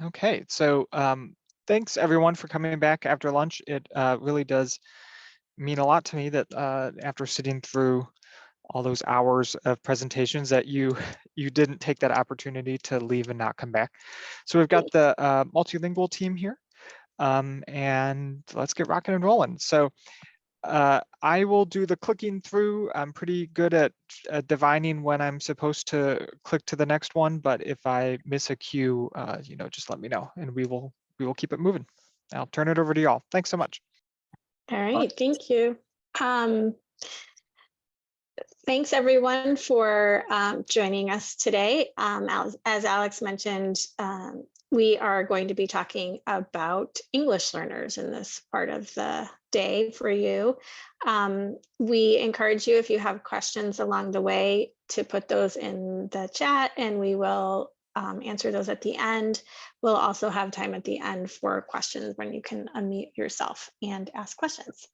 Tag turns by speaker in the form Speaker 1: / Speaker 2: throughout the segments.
Speaker 1: Okay, so thanks everyone for coming back after lunch. It really does mean a lot to me that after sitting through all those hours of presentations that you you didn't take that opportunity to leave and not come back. So we've got the multilingual team here, and let's get rocking and rolling. So I will do the clicking through. I'm pretty good at divining when I'm supposed to click to the next one, but if I miss a cue, just let me know and we will keep it moving. I'll turn it over to y'all. Thanks so much.
Speaker 2: All right, thank you. Thanks everyone for joining us today. As Alex mentioned, we are going to be talking about English learners in this part of the day for you. We encourage you, if you have questions along the way, to put those in the chat and we will answer those at the end. We'll also have time at the end for questions when you can unmute yourself and ask questions.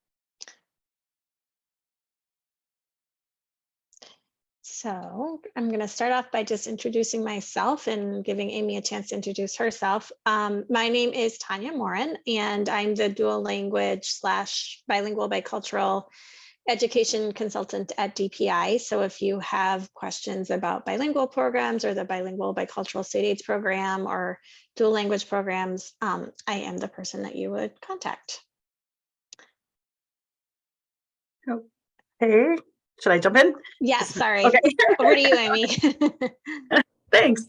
Speaker 2: So I'm going to start off by just introducing myself and giving Amy a chance to introduce herself. My name is Tanya Morin, and I'm the dual language / bilingual bicultural education consultant at DPI. So if you have questions about bilingual programs or the bilingual bicultural state aids program or dual language programs, I am the person that you would contact.
Speaker 3: Hey. Should I jump in?
Speaker 2: Yes, sorry.
Speaker 3: Okay.
Speaker 2: Over to you, Amy.
Speaker 3: Thanks.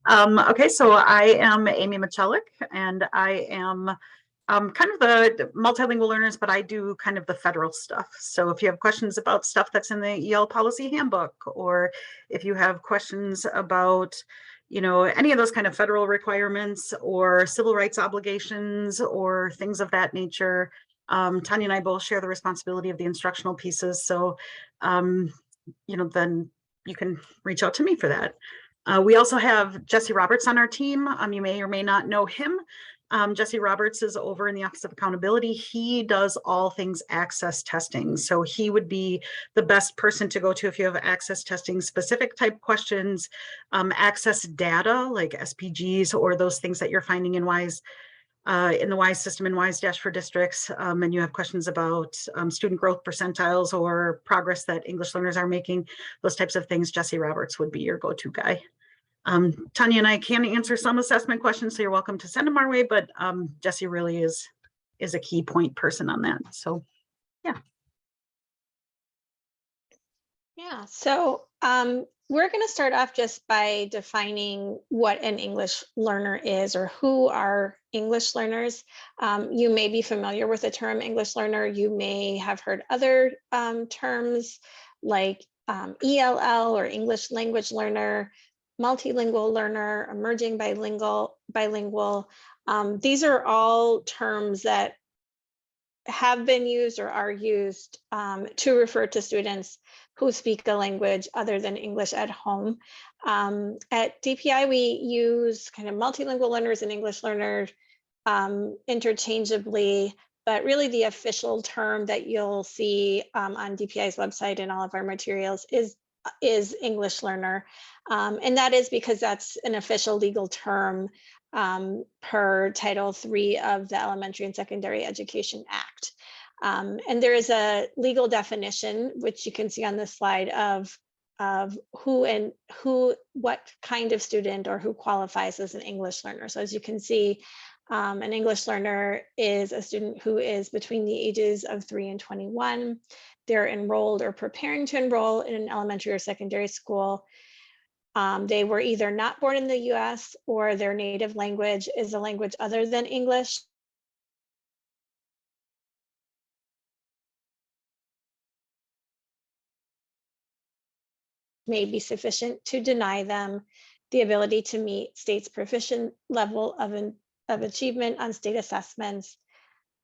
Speaker 3: Okay, so I am Amy Maciolek, and I am kind of the multilingual learners, but I do kind of the federal stuff. So if you have questions about stuff that's in the EL policy handbook, or if you have questions about, any of those kind of federal requirements or civil rights obligations or things of that nature, Tanya and I both share the responsibility of the instructional pieces. So, then you can reach out to me for that. We also have Jesse Roberts on our team. You may or may not know him. Jesse Roberts is over in the Office of Accountability. He does all things access testing. So he would be the best person to go to if you have access testing specific type questions, access data like SPGs or those things that you're finding in WISE. In the WISE system in WISE- for districts, and you have questions about student growth percentiles or progress that English learners are making, those types of things, Jesse Roberts would be your go-to guy. Tanya and I can answer some assessment questions, so you're welcome to send them our way, but Jesse really is a key point person on that. So, yeah.
Speaker 2: Yeah, so we're going to start off just by defining what an English learner is or who are English learners. You may be familiar with the term English learner. You may have heard other terms like ELL or English language learner, multilingual learner, emerging bilingual. These are all terms that have been used or are used to refer to students who speak a language other than English at home. At DPI, we use kind of multilingual learners and English learners interchangeably, but really the official term that you'll see on DPI's website and all of our materials is English learner. And that is because that's an official legal term per Title III of the Elementary and Secondary Education Act. And there is a legal definition, which you can see on this slide, of what kind of student or who qualifies as an English learner. So as you can see, an English learner is a student who is between the ages of 3 and 21. They're enrolled or preparing to enroll in an elementary or secondary school. They were either not born in the US or their native language is a language other than English. May be sufficient to deny them the ability to meet state's proficient level of achievement on state assessments,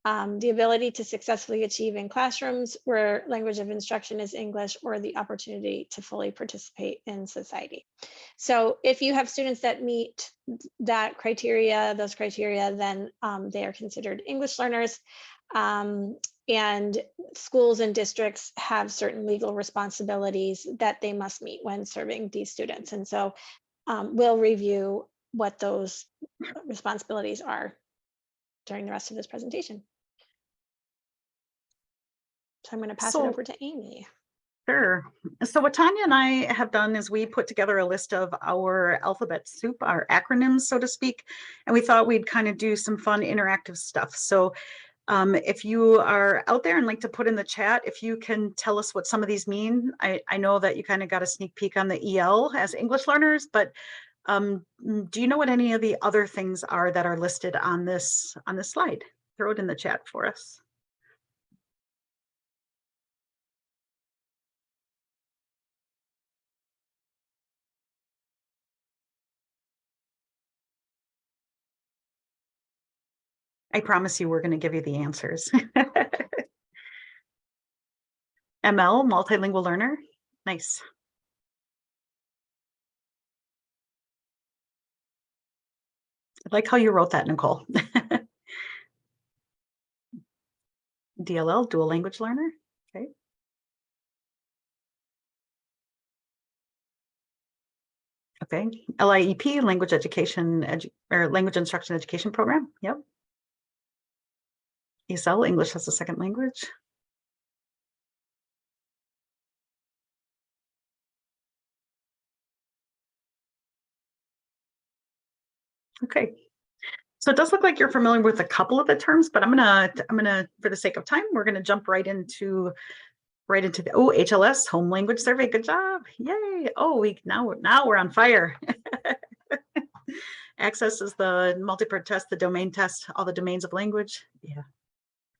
Speaker 2: the ability to successfully achieve in classrooms where language of instruction is English, or the opportunity to fully participate in society. So if you have students that meet those criteria, then they are considered English learners. And schools and districts have certain legal responsibilities that they must meet when serving these students. And so we'll review what those responsibilities are during the rest of this presentation. So I'm going to pass it over to Amy.
Speaker 3: Sure. So what Tanya and I have done is we put together a list of our alphabet soup, our acronyms, so to speak, and we thought we'd kind of do some fun interactive stuff. So if you are out there and like to put in the chat, if you can tell us what some of these mean. I know that you kind of got a sneak peek on the EL as English learners, but do you know what any of the other things are that are listed on this slide? Throw it in the chat for us. I promise you we're going to give you the answers. ML, multilingual learner. Nice. I like how you wrote that, Nicole. DLL, dual language learner. Okay. Okay. LIEP, language education, or language instruction education program. Yep. ESL, English as a second language. Okay. So it does look like you're familiar with a couple of the terms, but I'm gonna, for the sake of time, we're gonna jump right into the HLS, home language survey. Good job. Yay. Oh, now we're on fire. Access is the multi-part test, the domain test, all the domains of language. Yeah.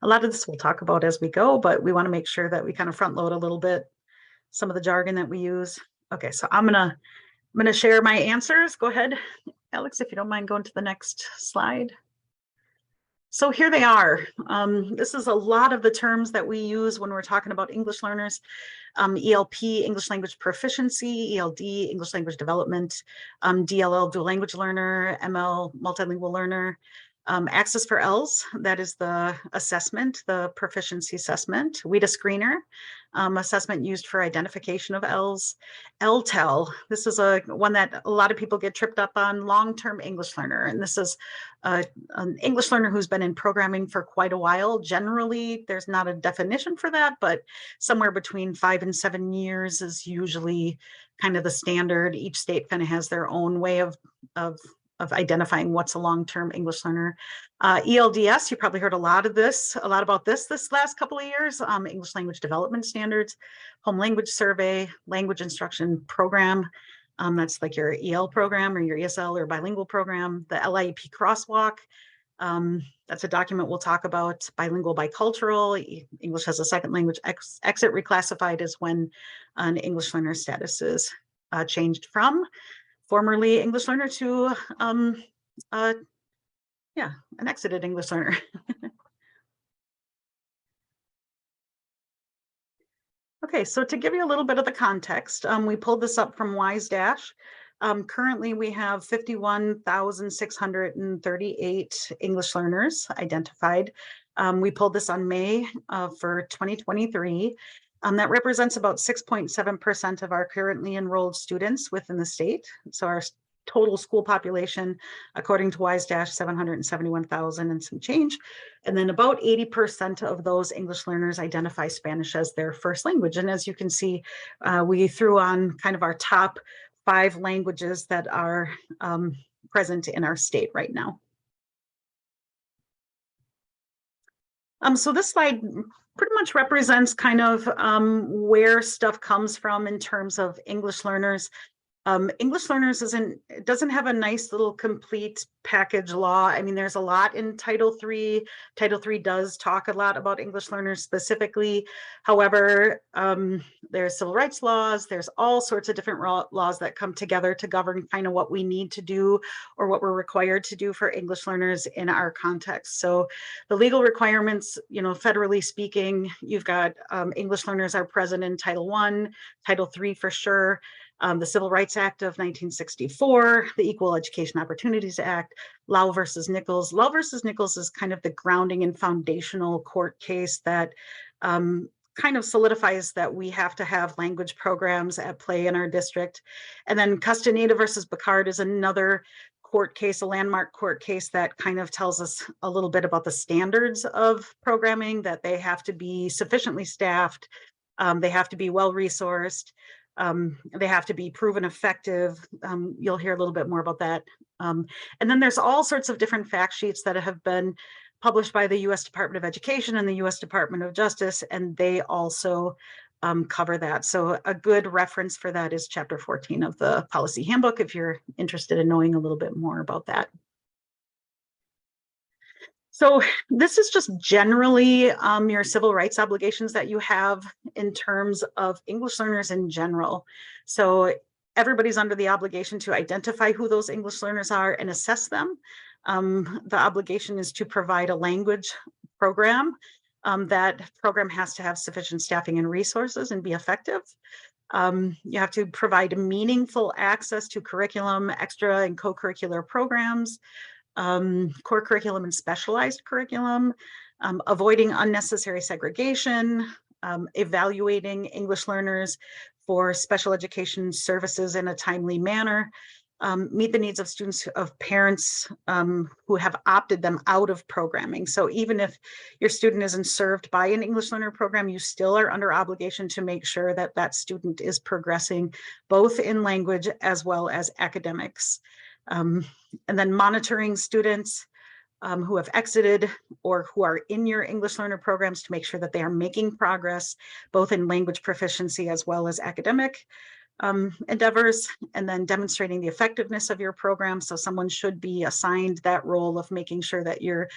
Speaker 3: A lot of this we'll talk about as we go, but we want to make sure that we kind of front load a little bit some of the jargon that we use. Okay, so I'm gonna share my answers. Go ahead, Alex, if you don't mind going to the next slide. So here they are. This is a lot of the terms that we use when we're talking about English learners. ELP, English language proficiency, ELD, English language development, DLL, dual language learner, ML, multilingual learner. Access for ELS, that is the assessment, the proficiency assessment. WIDA screener, assessment used for identification of ELS. LTEL, this is one that a lot of people get tripped up on, long-term English learner. And this is an English learner who's been in programming for quite a while. Generally, there's not a definition for that, but somewhere between 5 and 7 years is usually kind of the standard. Each state kind of has their own way of identifying what's a long-term English learner. ELDS, you probably heard a lot about this last couple of years. English language development standards, home language survey, language instruction program. That's like your EL program or your ESL or bilingual program. The LIEP crosswalk. That's a document we'll talk about. Bilingual, bicultural, English as a second language. Exit reclassified is when an English learner status is changed from formerly English learner to, an exited English learner. Okay, so to give you a little bit of the context, we pulled this up from WiseDash. Currently, we have 51,638 English learners identified. We pulled this on May for 2023. That represents about 6.7% of our currently enrolled students within the state. So our total school population, according to WiseDash, 771,000 and some change. And then about 80% of those English learners identify Spanish as their first language. And as you can see, we threw on kind of our top 5 languages that are present in our state right now. So this slide pretty much represents kind of where stuff comes from in terms of English learners. English learners doesn't have a nice little complete package law. I mean, there's a lot in Title III. Title III does talk a lot about English learners specifically. However, there's civil rights laws. There's all sorts of different laws that come together to govern kind of what we need to do or what we're required to do for English learners in our context. So the legal requirements, federally speaking, you've got English learners are present in Title I, Title III for sure. The Civil Rights Act of 1964, the Equal Education Opportunities Act, Lau versus Nichols. Lau versus Nichols is kind of the grounding and foundational court case that kind of solidifies that we have to have language programs at play in our district. And then Castaneda versus Picard is another court case, a landmark court case that kind of tells us a little bit about the standards of programming, that they have to be sufficiently staffed, they have to be well-resourced, they have to be proven effective. You'll hear a little bit more about that. And then there's all sorts of different fact sheets that have been published by the U.S. Department of Education and the U.S. Department of Justice, and they also cover that. So a good reference for that is Chapter 14 of the Policy Handbook, if you're interested in knowing a little bit more about that. So this is just generally your civil rights obligations that you have in terms of English learners in general. So everybody's under the obligation to identify who those English learners are and assess them. The obligation is to provide a language program. That program has to have sufficient staffing and resources and be effective. You have to provide meaningful access to curriculum, extra and co-curricular programs, core curriculum and specialized curriculum, avoiding unnecessary segregation, evaluating English learners for special education services in a timely manner, meet the needs of students, of parents who have opted them out of programming. So even if your student isn't served by an English learner program, you still are under obligation to make sure that that student is progressing both in language as well as academics. And then monitoring students who have exited or who are in your English learner programs to make sure that they are making progress, both in language proficiency as well as academic endeavors, and then demonstrating the effectiveness of your program. So someone should be assigned that role of making sure that your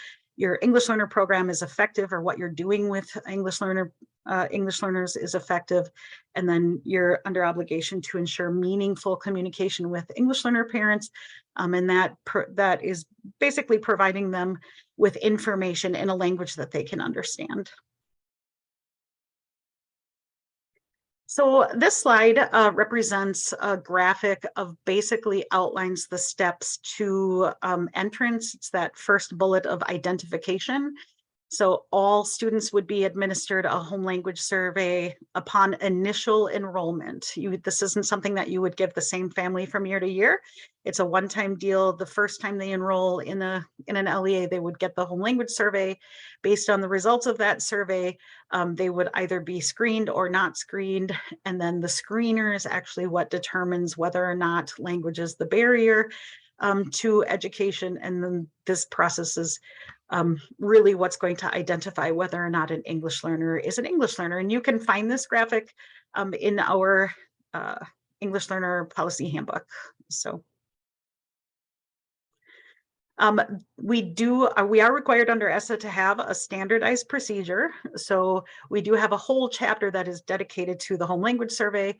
Speaker 3: English learner program is effective, or what you're doing with English learners is effective. And then you're under obligation to ensure meaningful communication with English learner parents. And that is basically providing them with information in a language that they can understand. So this slide represents a graphic of basically outlines the steps to entrance. It's that first bullet of identification. So all students would be administered a home language survey upon initial enrollment. This isn't something that you would give the same family from year to year. It's a one-time deal. The first time they enroll in an LEA, they would get the home language survey. Based on the results of that survey, they would either be screened or not screened. And then the screener is actually what determines whether or not language is the barrier to education. And then this process is really what's going to identify whether or not an English learner is an English learner. And you can find this graphic in our English Learner Policy Handbook. So we are required under ESSA to have a standardized procedure. So we do have a whole chapter that is dedicated to the home language survey.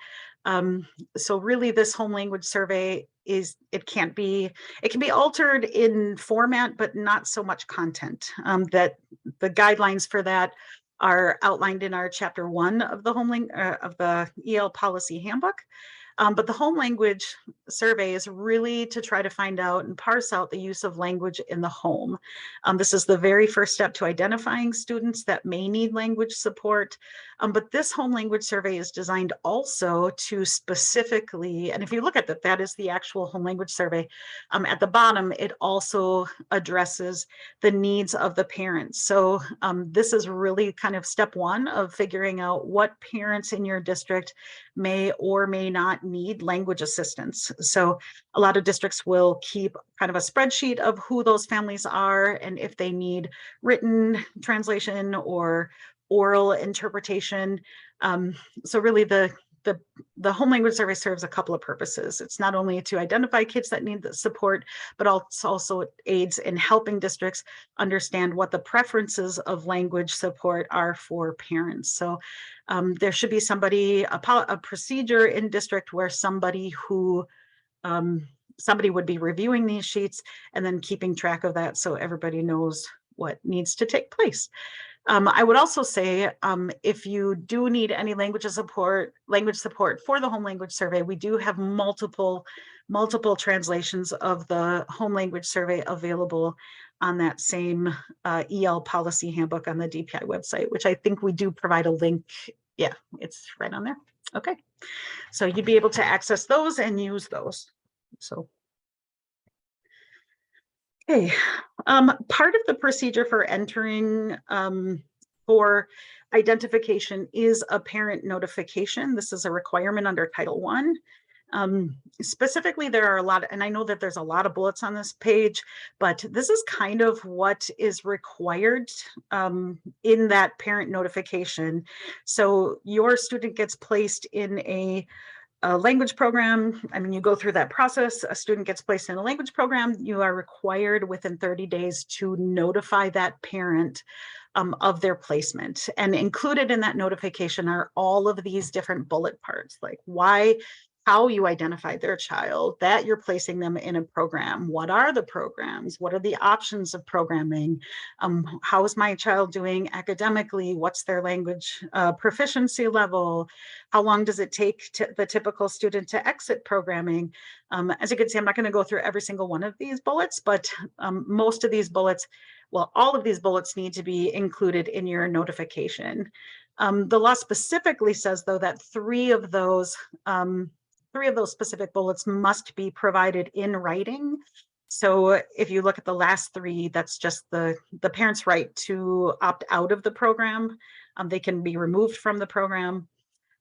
Speaker 3: So really this home language survey it can be altered in format, but not so much content. That the guidelines for that are outlined in our chapter 1 of the EL Policy Handbook. But the home language survey is really to try to find out and parse out the use of language in the home. This is the very first step to identifying students that may need language support. But this home language survey is designed also to specifically, and if you look at that, that is the actual home language survey. At the bottom, it also addresses the needs of the parents. So this is really kind of step 1 of figuring out what parents in your district may or may not need language assistance. So a lot of districts will keep kind of a spreadsheet of who those families are and if they need written translation or oral interpretation. So really the home language survey serves a couple of purposes. It's not only to identify kids that need the support, but also aids in helping districts understand what the preferences of language support are for parents. So there should be a procedure in district where somebody would be reviewing these sheets and then keeping track of that so everybody knows what needs to take place. I would also say if you do need any language support for the home language survey, we do have multiple translations of the home language survey available on that same EL Policy Handbook on the DPI website, which I think we do provide a link. Yeah, it's right on there. Okay, so you'd be able to access those and use those. So Okay, part of the procedure for entering for identification is a parent notification. This is a requirement under Title I. Specifically, there are a lot, and I know that there's a lot of bullets on this page, but this is kind of what is required in that parent notification. So your student gets placed in a language program. I mean, you go through that process. A student gets placed in a language program. You are required within 30 days to notify that parent of their placement. And included in that notification are all of these different bullet parts, like why, how you identified their child, that you're placing them in a program. What are the programs? What are the options of programming? How is my child doing academically? What's their language proficiency level? How long does it take the typical student to exit programming? As you can see, I'm not going to go through every single one of these bullets, but most of these bullets, well, all of these bullets need to be included in your notification. The law specifically says, though, that three of those specific bullets must be provided in writing. So if you look at the last three, that's just the parent's right to opt out of the program. They can be removed from the program.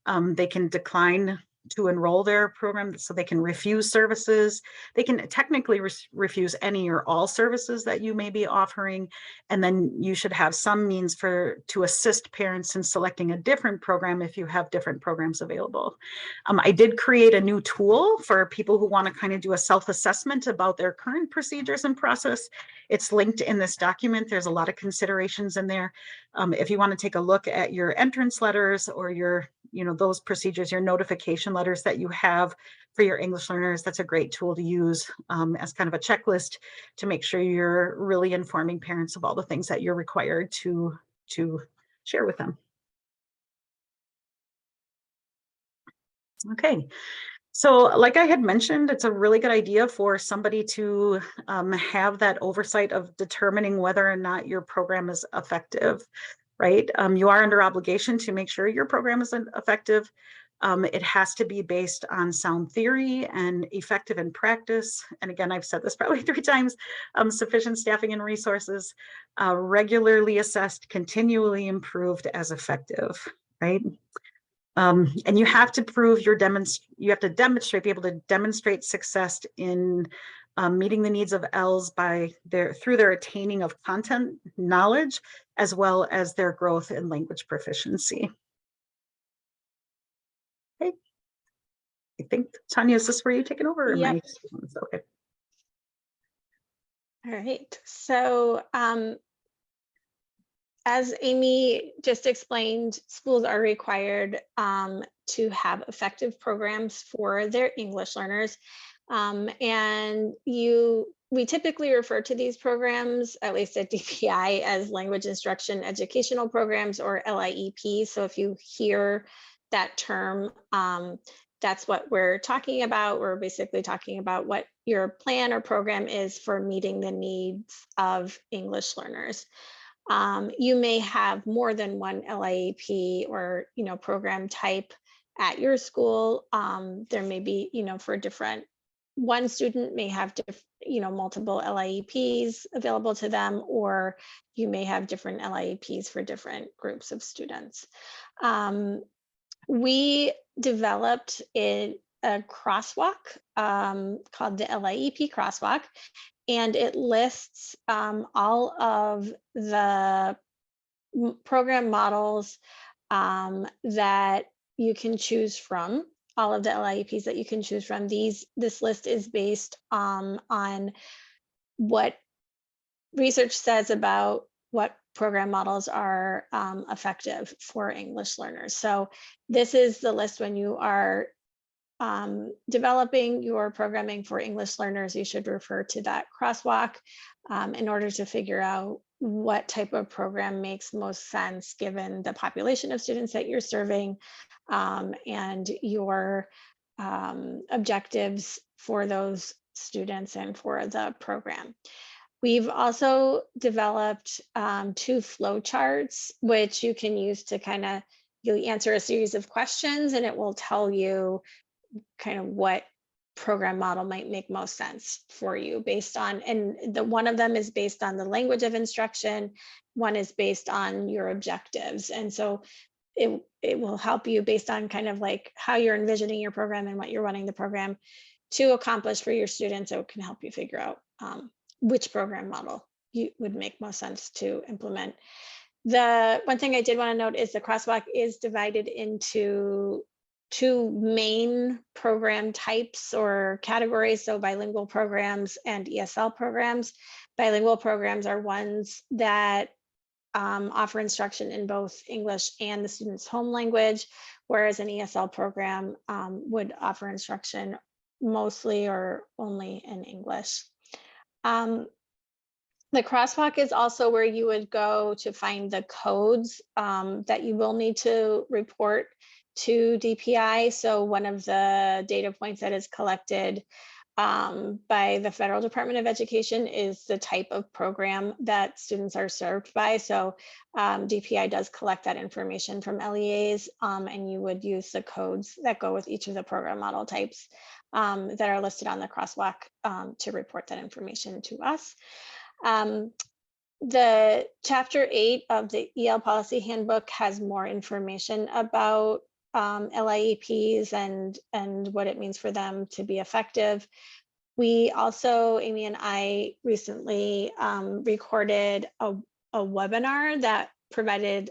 Speaker 3: They can decline to enroll their program, so they can refuse services. They can technically refuse any or all services that you may be offering. And then you should have some means to assist parents in selecting a different program if you have different programs available. I did create a new tool for people who want to kind of do a self-assessment about their current procedures and process. It's linked in this document. There's a lot of considerations in there. If you want to take a look at your entrance letters or your, those procedures, your notification letters that you have for your English learners, that's a great tool to use as kind of a checklist to make sure you're really informing parents of all the things that you're required to share with them. Okay. So like I had mentioned, it's a really good idea for somebody to have that oversight of determining whether or not your program is effective, right? You are under obligation to make sure your program is effective. It has to be based on sound theory and effective in practice. And again, I've said this probably 3 times, sufficient staffing and resources, regularly assessed, continually improved as effective, right? And you have to prove you have to be able to demonstrate success in meeting the needs of ELs through their attaining of content knowledge, as well as their growth in language proficiency. Okay. I think, Tanya, is this where you take it over?
Speaker 2: Yep.
Speaker 3: Okay.
Speaker 2: All right. So as Amy just explained, schools are required to have effective programs for their English learners. And we typically refer to these programs, at least at DPI, as language instruction educational programs, or LEP. So if you hear that term, that's what we're talking about. We're basically talking about what your plan or program is for meeting the needs of English learners. You may have more than one LEP or program type at your school. There may be for different. One student may have multiple LEPs available to them, or you may have different LEPs for different groups of students. We developed a crosswalk called the LEP crosswalk, and it lists all of the program models that you can choose from, all of the LEPs that you can choose from. This list is based on what research says about what program models are effective for English learners. So this is the list when you are developing your programming for English learners. You should refer to that crosswalk in order to figure out what type of program makes most sense given the population of students that you're serving and your objectives for those students and for the program. We've also developed 2 flowcharts, which you can use to you'll answer a series of questions and it will tell you kind of what program model might make most sense for you based on, and the one of them is based on the language of instruction, one is based on your objectives. And so it will help you based on kind of like how you're envisioning your program and what you're running the program to accomplish for your students. So it can help you figure out which program model you would make most sense to implement. The one thing I did want to note is the crosswalk is divided into two main program types or categories. So bilingual programs and ESL programs. Bilingual programs are ones that offer instruction in both English and the student's home language, whereas an ESL program would offer instruction mostly or only in English. The crosswalk is also where you would go to find the codes that you will need to report to DPI. So one of the data points that is collected by the Federal Department of Education is the type of program that students are served by. So DPI does collect that information from LEAs, and you would use the codes that go with each of the program model types that are listed on the crosswalk to report that information to us. The Chapter 8 of the EL Policy Handbook has more information about LIEPs and what it means for them to be effective. We also, Amy and I recently recorded a webinar that provided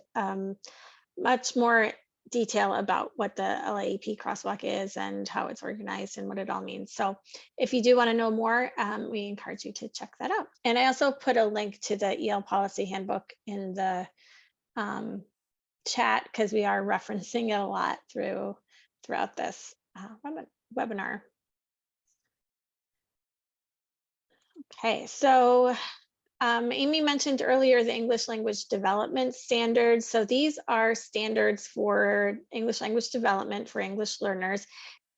Speaker 2: much more detail about what the LIEP crosswalk is and how it's organized and what it all means. So if you do want to know more, we encourage you to check that out. And I also put a link to the EL Policy Handbook in the chat because we are referencing it a lot throughout this webinar. Okay, so Amy mentioned earlier the English language development standards. So these are standards for English language development for English learners,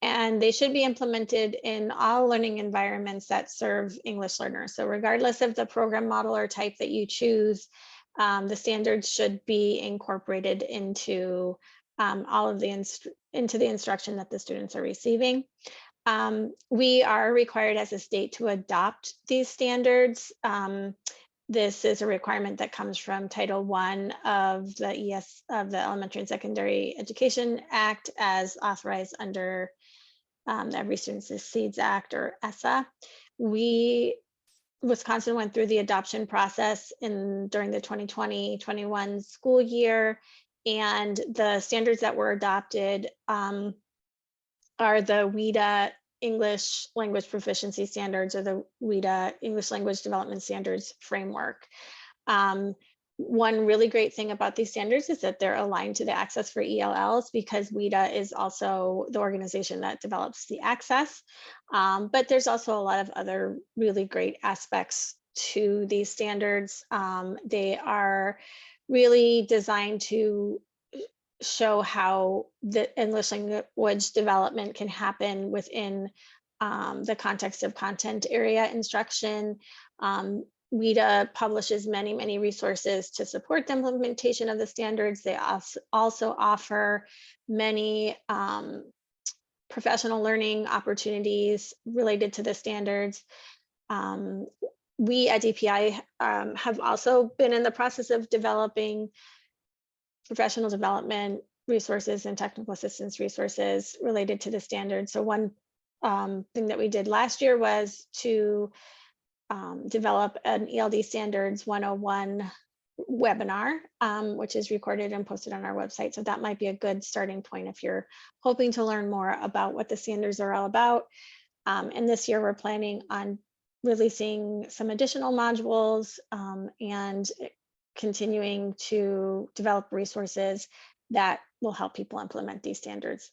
Speaker 2: and they should be implemented in all learning environments that serve English learners. So regardless of the program model or type that you choose, the standards should be incorporated into all of the instruction that the students are receiving. We are required as a state to adopt these standards. This is a requirement that comes from Title I of the Elementary and Secondary Education Act as authorized under the Every Student Succeeds Act, or ESSA. Wisconsin went through the adoption process during the 2020-21 school year, and the standards that were adopted are the WIDA English Language Proficiency Standards, or the WIDA English Language Development Standards Framework. One really great thing about these standards is that they're aligned to the Access for ELLs, because WIDA is also the organization that develops the Access. But there's also a lot of other really great aspects to these standards. They are really designed to show how the English language development can happen within the context of content area instruction. WIDA publishes many, many resources to support the implementation of the standards. They also offer many professional learning opportunities related to the standards. We at DPI have also been in the process of developing professional development resources and technical assistance resources related to the standards. So one thing that we did last year was to develop an ELD Standards 101 webinar, which is recorded and posted on our website. So that might be a good starting point if you're hoping to learn more about what the standards are all about. And this year we're planning on releasing some additional modules and continuing to develop resources that will help people implement these standards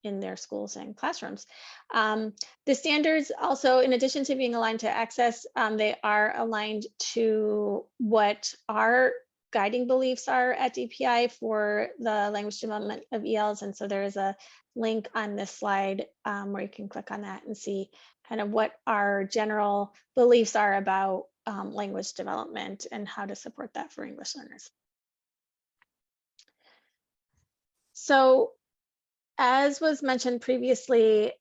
Speaker 2: in their schools and classrooms. The standards also, in addition to being aligned to Access, they are aligned to what our guiding beliefs are at DPI for the language development of ELs. And so there is a link on this slide where you can click on that and see kind of what our general beliefs are about language development and how to support that for English learners. So as was mentioned previously,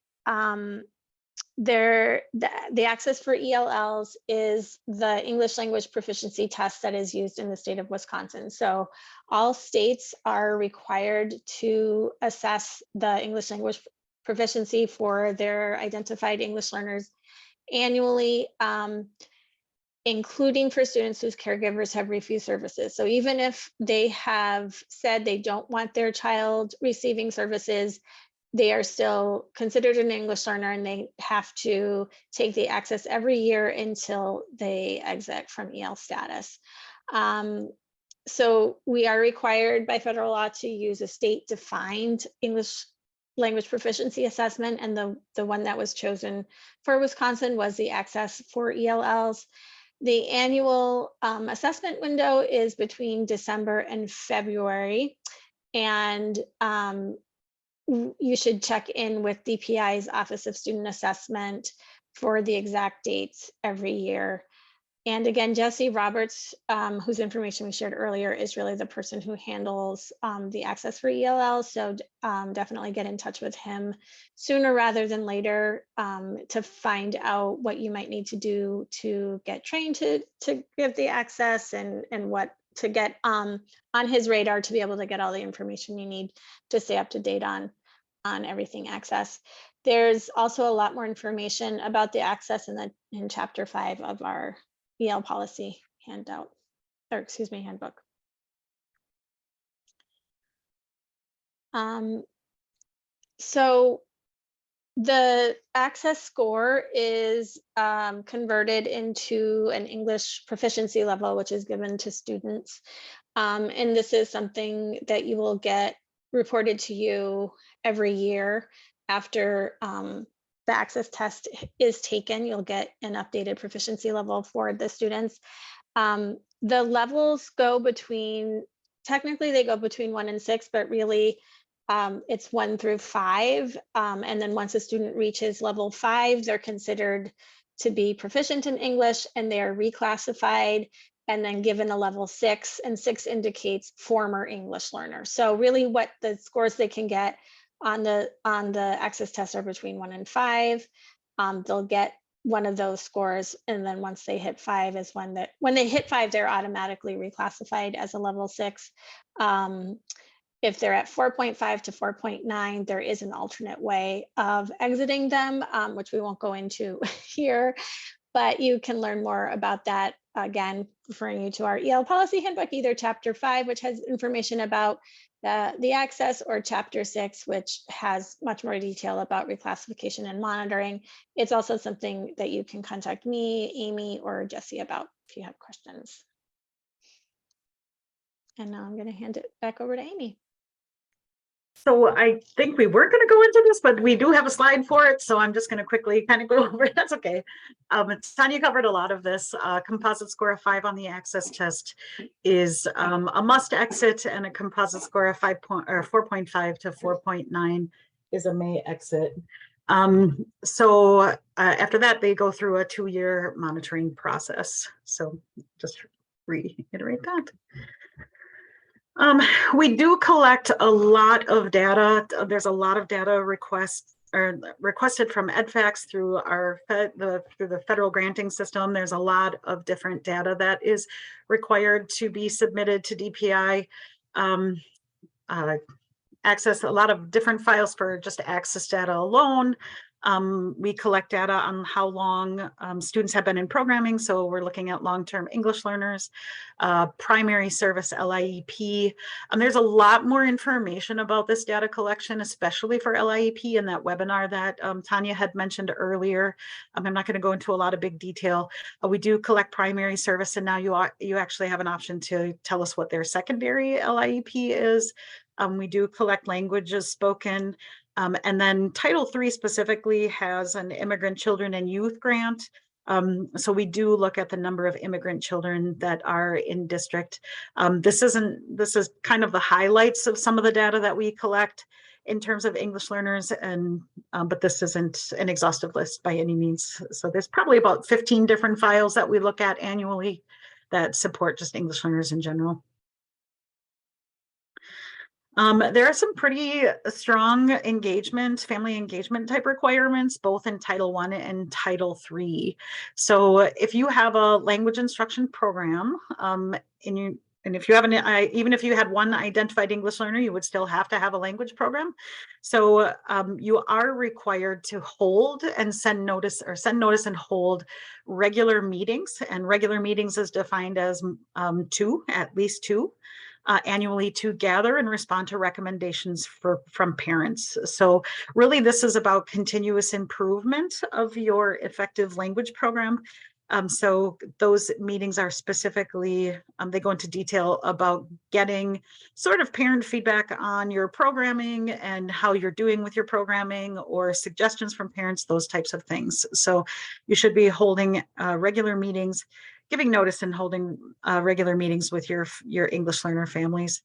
Speaker 2: the access for ELLs is the English language proficiency test that is used in the state of Wisconsin. So all states are required to assess the English language proficiency for their identified English learners annually, including for students whose caregivers have refused services. So even if they have said they don't want their child receiving services, they are still considered an English learner, and they have to take the access every year until they exit from EL status. So we are required by federal law to use a state-defined English language proficiency assessment, and the one that was chosen for Wisconsin was the access for ELLs. The annual assessment window is between December and February, and you should check in with DPI's Office of Student Assessment for the exact dates every year. And again, Jesse Roberts, whose information we shared earlier, is really the person who handles the access for ELL. So definitely get in touch with him sooner rather than later to find out what you might need to do to get trained to give the access, and what to get on his radar to be able to get all the information you need to stay up to date on everything access. There's also a lot more information about the access in chapter 5 of our EL policy handout, or excuse me, handbook. So the access score is converted into an English proficiency level, which is given to students. And this is something that you will get reported to you every year after the access test is taken. You'll get an updated proficiency level for the students. The levels go between, technically they go between 1 and 6, but really it's 1 through 5. And then once a student reaches level 5, they're considered to be proficient in English, and they are reclassified and then given a level 6, and 6 indicates former English learner. So really what the scores they can get on the access test are between 1 and 5. They'll get one of those scores, and then once they hit 5 is when they hit 5, they're automatically reclassified as a level 6. If they're at 4.5 to 4.9, there is an alternate way of exiting them, which we won't go into here, but you can learn more about that, again, referring you to our EL policy handbook, either chapter 5, which has information about the access, or chapter 6, which has much more detail about reclassification and monitoring. It's also something that you can contact me, Amy, or Jesse about if you have questions. And now I'm going to hand it back over to Amy.
Speaker 3: So I think we were going to go into this, but we do have a slide for it. So I'm just going to quickly kind of go over it. That's okay. Tanya covered a lot of this. Composite score of 5 on the access test is a must exit, and a composite score of 4.5 to 4.9 is a may exit. So after that, they go through a 2-year monitoring process. So just reiterate that. We do collect a lot of data. There's a lot of data requested from EdFax through through the federal granting system. There's a lot of different data that is required to be submitted to DPI. Access a lot of different files for just access data alone. We collect data on how long students have been in programming. So we're looking at long-term English learners, primary service LIEP. There's a lot more information about this data collection, especially for LIEP, in that webinar that Tanya had mentioned earlier. I'm not going to go into a lot of big detail. We do collect primary service, and now you actually have an option to tell us what their secondary LIEP is. We do collect languages spoken. And then Title III specifically has an immigrant children and youth grant. So we do look at the number of immigrant children that are in district. This is kind of the highlights of some of the data that we collect in terms of English learners, and but this isn't an exhaustive list by any means. So there's probably about 15 different files that we look at annually that support just English learners in general. There are some pretty strong engagement, family engagement type requirements, both in Title I and Title III. So if you have a language instruction program, and if you haven't, even if you had one identified English learner, you would still have to have a language program. So you are required to hold and send notice and hold regular meetings. And regular meetings is defined as at least two. Annually to gather and respond to recommendations from parents. So really this is about continuous improvement of your effective language program. So those meetings are specifically, they go into detail about getting sort of parent feedback on your programming and how you're doing with your programming, or suggestions from parents, those types of things. So you should be holding regular meetings, giving notice, and holding regular meetings with your English learner families.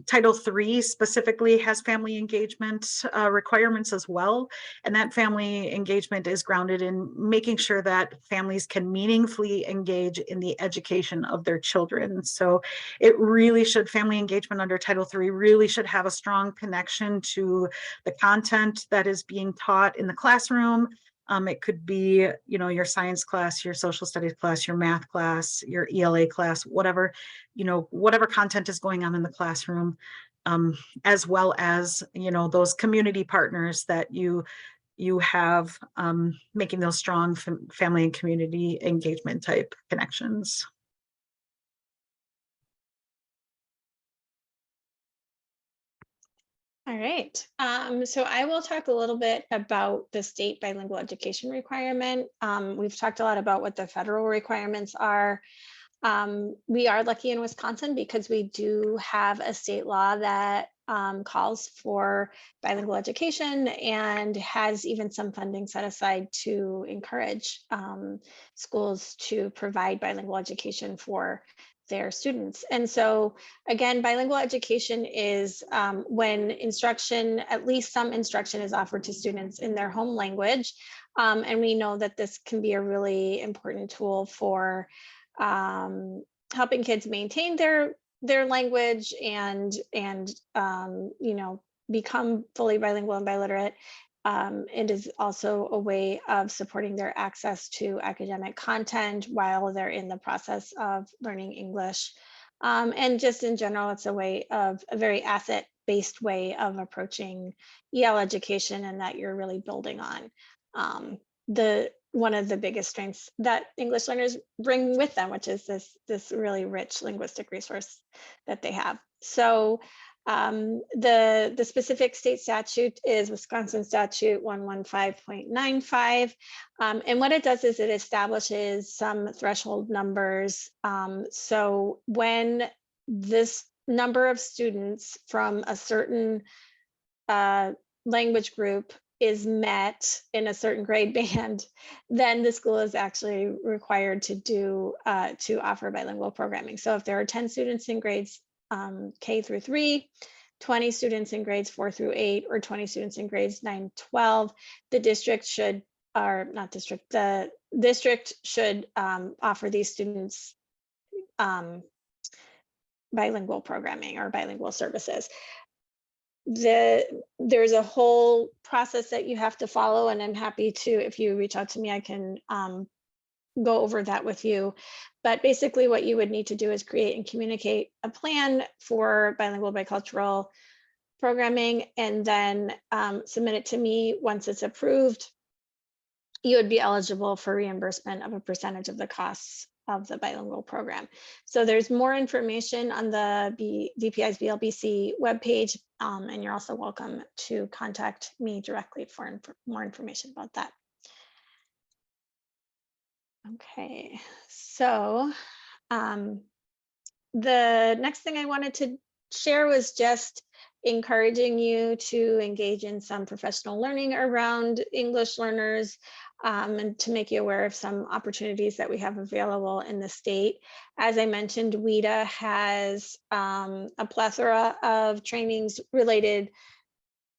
Speaker 3: Title III specifically has family engagement requirements as well. And that family engagement is grounded in making sure that families can meaningfully engage in the education of their children. So it really should, family engagement under Title III really should have a strong connection to the content that is being taught in the classroom. It could be, your science class, your social studies class, your math class, your ELA class, whatever content is going on in the classroom, as well as, those community partners that you have, making those strong family and community engagement type connections.
Speaker 2: All right. So I will talk a little bit about the state bilingual education requirement. We've talked a lot about what the federal requirements are. We are lucky in Wisconsin because we do have a state law that calls for bilingual education and has even some funding set aside to encourage schools to provide bilingual education for their students. And so again, bilingual education is when instruction, at least some instruction, is offered to students in their home language. And we know that this can be a really important tool for helping kids maintain their language and become fully bilingual and biliterate. It is also a way of supporting their access to academic content while they're in the process of learning English. And just in general, it's a very asset-based way of approaching EL education, and that you're really building on one of the biggest strengths that English learners bring with them, which is this really rich linguistic resource that they have. So the specific state statute is Wisconsin Statute 115.95. And what it does is it establishes some threshold numbers. So when this number of students from a certain language group is met in a certain grade band, then the school is actually required to offer bilingual programming. So if there are 10 students in grades K through 3, 20 students in grades 4 through 8, or 20 students in grades 9, 12, the district should offer these students bilingual programming or bilingual services. There's a whole process that you have to follow, and I'm happy to, if you reach out to me, I can go over that with you. But basically what you would need to do is create and communicate a plan for bilingual bicultural programming, and then submit it to me. Once it's approved, you would be eligible for reimbursement of a percentage of the costs of the bilingual program. So there's more information on the VPI's BLBC webpage, and you're also welcome to contact me directly for more information about that. Okay, so the next thing I wanted to share was just encouraging you to engage in some professional learning around English learners, and to make you aware of some opportunities that we have available in the state. As I mentioned, WIDA has a plethora of trainings related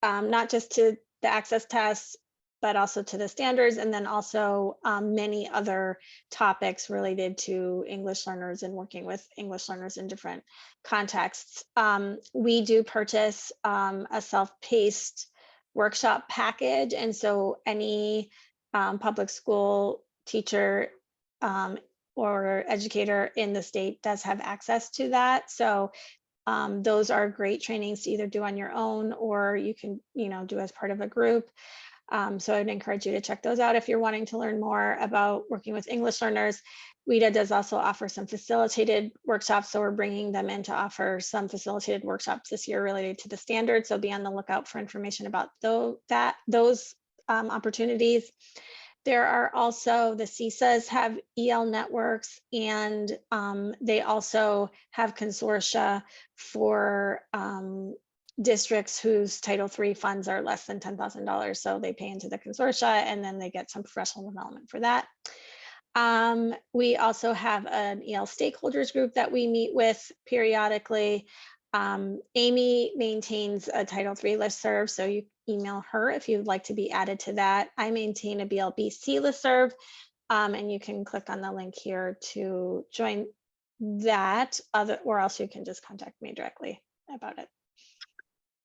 Speaker 2: not just to the access tests, but also to the standards, and then also many other topics related to English learners and working with English learners in different contexts. We do purchase a self-paced workshop package, and so any public school teacher or educator in the state does have access to that. So those are great trainings to either do on your own, or you can, do as part of a group. So I'd encourage you to check those out if you're wanting to learn more about working with English learners. WIDA does also offer some facilitated workshops, so we're bringing them in to offer some facilitated workshops this year related to the standards. So be on the lookout for information about those opportunities. There are also the CISAs have EL networks, and they also have consortia for districts whose Title III funds are less than $10,000. So they pay into the consortia, and then they get some professional development for that. We also have an EL stakeholders group that we meet with periodically. Amy maintains a Title III listserv, so you email her if you'd like to be added to that. I maintain a BLBC listserv, and you can click on the link here to join that, or else you can just contact me directly about it.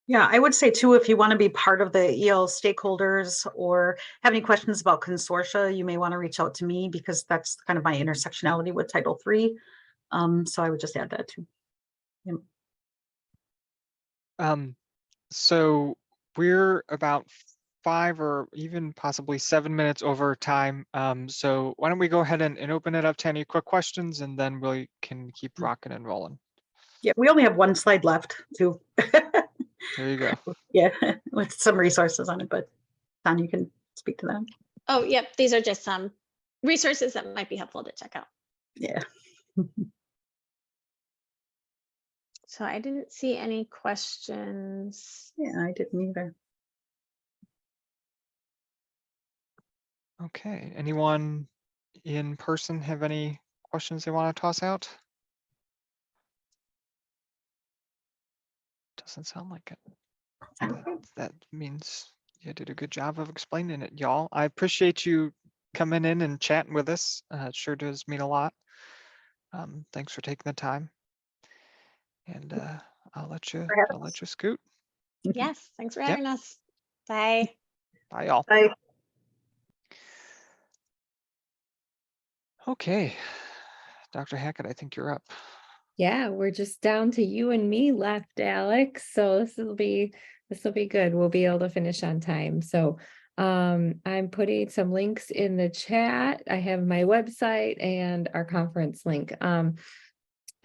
Speaker 3: Yeah, I would say too, if you want to be part of the EL stakeholders or have any questions about consortia, you may want to reach out to me, because that's kind of my intersectionality with Title III. So I would just add that too. Yeah.
Speaker 1: So we're about 5 or even possibly 7 minutes over time. So why don't we go ahead and open it up to any quick questions, and then we can keep rocking and rolling.
Speaker 3: Yeah, we only have one slide left too.
Speaker 1: There you go.
Speaker 3: Yeah, with some resources on it, but Tanya, you can speak to that.
Speaker 2: Oh, yep. These are just some resources that might be helpful to check out.
Speaker 3: Yeah.
Speaker 2: So I didn't see any questions.
Speaker 3: Yeah, I didn't either.
Speaker 1: Okay, anyone in person have any questions they want to toss out? Doesn't sound like it. That means you did a good job of explaining it, y'all. I appreciate you coming in and chatting with us. It sure does mean a lot. Thanks for taking the time. And I'll let you scoot.
Speaker 2: Yes, thanks for having us. Bye.
Speaker 1: Bye, y'all.
Speaker 3: Bye.
Speaker 1: Okay, Dr. Hackett, I think you're up.
Speaker 4: Yeah, we're just down to you and me left, Alex. So this will be good. We'll be able to finish on time. So I'm putting some links in the chat. I have my website and our conference link.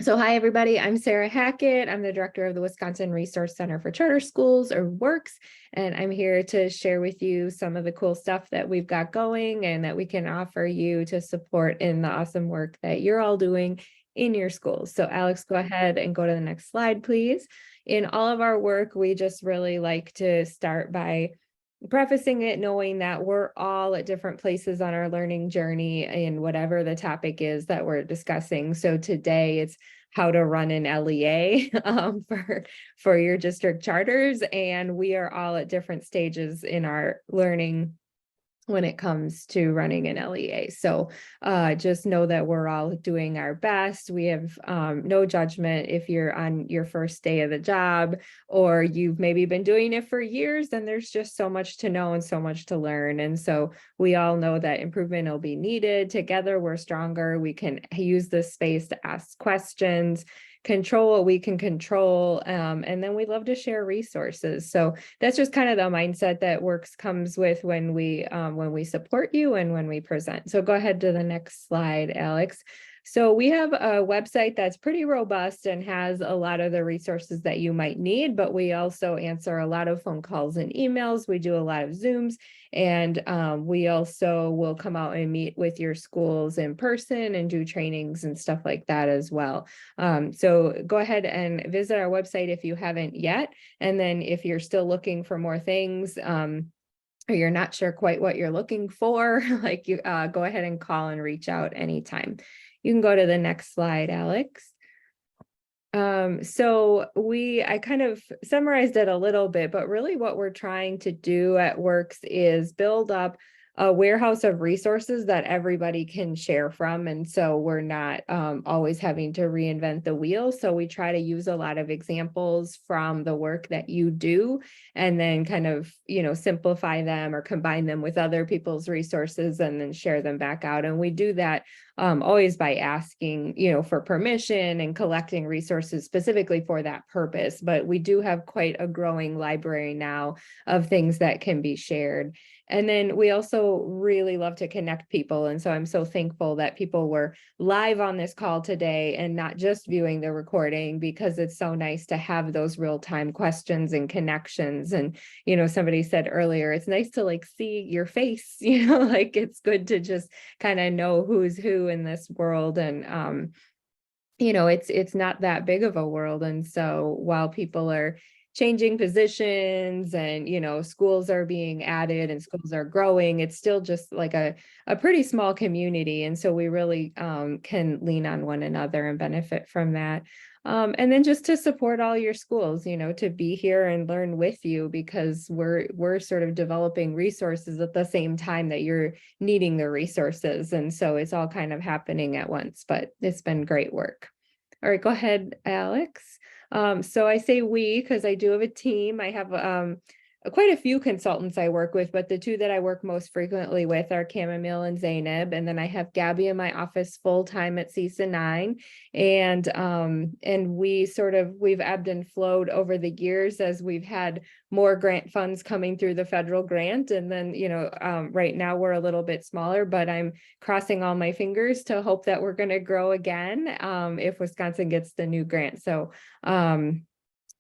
Speaker 4: So hi, everybody. I'm Sarah Hackett. I'm the director of the Wisconsin Resource Center for Charter Schools, or WRCCS, and I'm here to share with you some of the cool stuff that we've got going and that we can offer you to support in the awesome work that you're all doing in your schools. So Alex, go ahead and go to the next slide, please. In all of our work, we just really like to start by prefacing it, knowing that we're all at different places on our learning journey in whatever the topic is that we're discussing. So today it's how to run an LEA for your district charters. And we are all at different stages in our learning when it comes to running an LEA. So just know that we're all doing our best. We have no judgment if you're on your first day of the job, or you've maybe been doing it for years, and there's just so much to know and so much to learn. And so we all know that improvement will be needed. Together, we're stronger. We can use this space to ask questions, control what we can control, and then we love to share resources. So that's just kind of the mindset that WRCCS comes with when we support you and when we present. So go ahead to the next slide, Alex. So we have a website that's pretty robust and has a lot of the resources that you might need, but we also answer a lot of phone calls and emails. We do a lot of Zooms, and we also will come out and meet with your schools in person and do trainings and stuff like that as well. So go ahead and visit our website if you haven't yet. And then if you're still looking for more things, or you're not sure quite what you're looking for, like you go ahead and call and reach out anytime. You can go to the next slide, Alex. So I kind of summarized it a little bit, but really what we're trying to do at Works is build up a warehouse of resources that everybody can share from. And so we're not always having to reinvent the wheel. So we try to use a lot of examples from the work that you do, and then kind of, simplify them or combine them with other people's resources and then share them back out. And we do that always by asking, for permission and collecting resources specifically for that purpose. But we do have quite a growing library now of things that can be shared. And then we also really love to connect people. And so I'm so thankful that people were live on this call today and not just viewing the recording, because it's so nice to have those real-time questions and connections. And, somebody said earlier, it's nice to like see your face, like it's good to just kind of know who's who in this world. And, it's not that big of a world. And so while people are changing positions and, schools are being added and schools are growing, it's still just like a pretty small community. And so we really can lean on one another and benefit from that. And then just to support all your schools, to be here and learn with you, because we're sort of developing resources at the same time that you're needing the resources. And so it's all kind of happening at once, but it's been great work. All right, go ahead, Alex. So I say we, because I do have a team. I have quite a few consultants I work with, but the two that I work most frequently with are Chamomile and Zainab. And then I have Gabby in my office full-time at CISA 9. And we've ebbed and flowed over the years as we've had more grant funds coming through the federal grant. And then, right now we're a little bit smaller, but I'm crossing all my fingers to hope that we're going to grow again if Wisconsin gets the new grant. So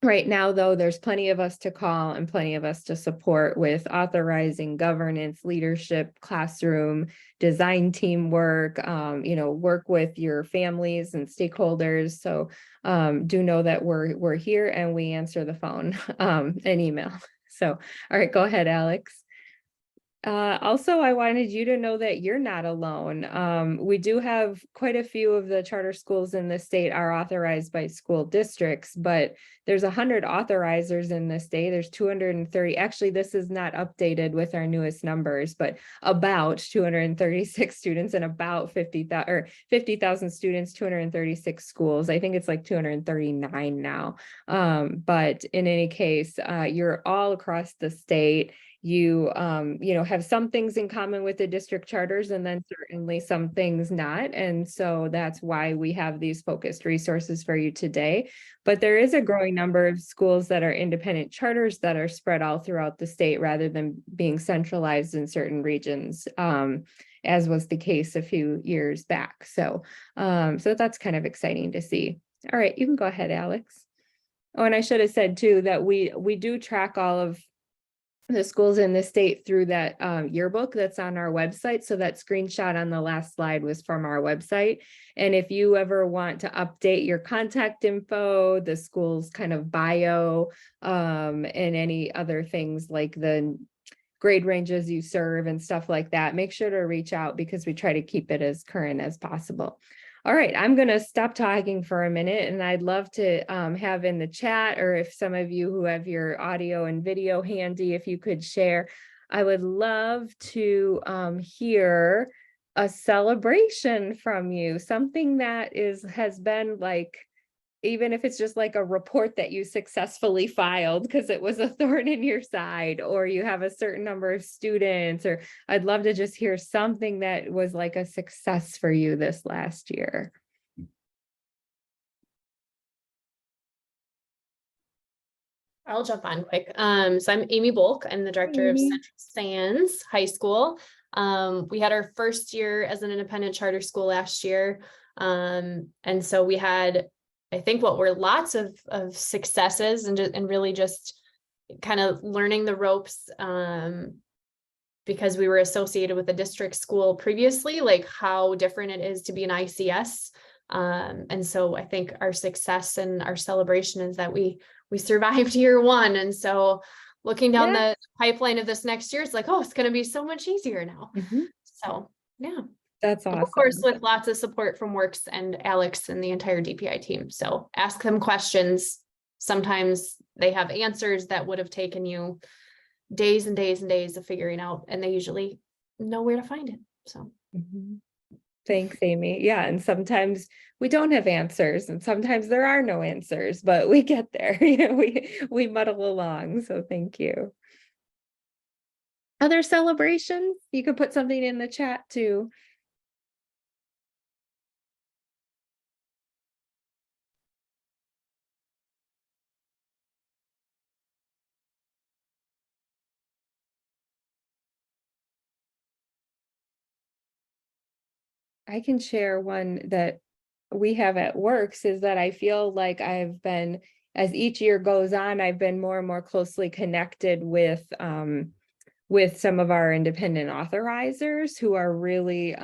Speaker 4: right now, though, there's plenty of us to call and plenty of us to support with authorizing, governance, leadership, classroom, design teamwork, work with your families and stakeholders. So do know that we're here and we answer the phone and email. So, all right, go ahead, Alex. Also, I wanted you to know that you're not alone. We do have quite a few of the charter schools in the state are authorized by school districts, but there's 100 authorizers in the state. There's 230. Actually, this is not updated with our newest numbers, but about 236 students and about 50,000 students, 236 schools. I think it's like 239 now. But in any case, you're all across the state. You have some things in common with the district charters, and then certainly some things not. And so that's why we have these focused resources for you today. But there is a growing number of schools that are independent charters that are spread all throughout the state rather than being centralized in certain regions, as was the case a few years back. So that's kind of exciting to see. All right, you can go ahead, Alex. Oh, and I should have said too that we do track all of the schools in the state through that yearbook that's on our website. So that screenshot on the last slide was from our website. And if you ever want to update your contact info, the school's kind of bio, and any other things like the grade ranges you serve and stuff like that, make sure to reach out because we try to keep it as current as possible. All right, I'm going to stop talking for a minute, and I'd love to have in the chat, or if some of you who have your audio and video handy, if you could share, I would love to hear a celebration from you, something that has been like, even if it's just like a report that you successfully filed because it was a thorn in your side, or you have a certain number of students, or I'd love to just hear something that was like a success for you this last year.
Speaker 5: I'll jump on quick. So I'm Amy Bulk. I'm the director of Central Sands High School. We had our first year as an independent charter school last year. And so we had, I think, what were lots of successes and really just kind of learning the ropes, because we were associated with a district school previously, like how different it is to be an ICS. And so I think our success and our celebration is that we survived year one. And so looking down the pipeline of this next year, it's like, oh, it's going to be so much easier now. So, yeah.
Speaker 4: That's awesome.
Speaker 5: Of course, with lots of support from Works and Alex and the entire DPI team. So ask them questions. Sometimes they have answers that would have taken you days and days and days of figuring out, and they usually know where to find it. So.
Speaker 4: Mhm. Thanks, Amy. Yeah, and sometimes we don't have answers, and sometimes there are no answers, but we get there. We muddle along. So thank you. Other celebrations? You could put something in the chat too. I can share one that we have at Works is that I feel like I've been, as each year goes on, I've been more and more closely connected with some of our independent authorizers who are really,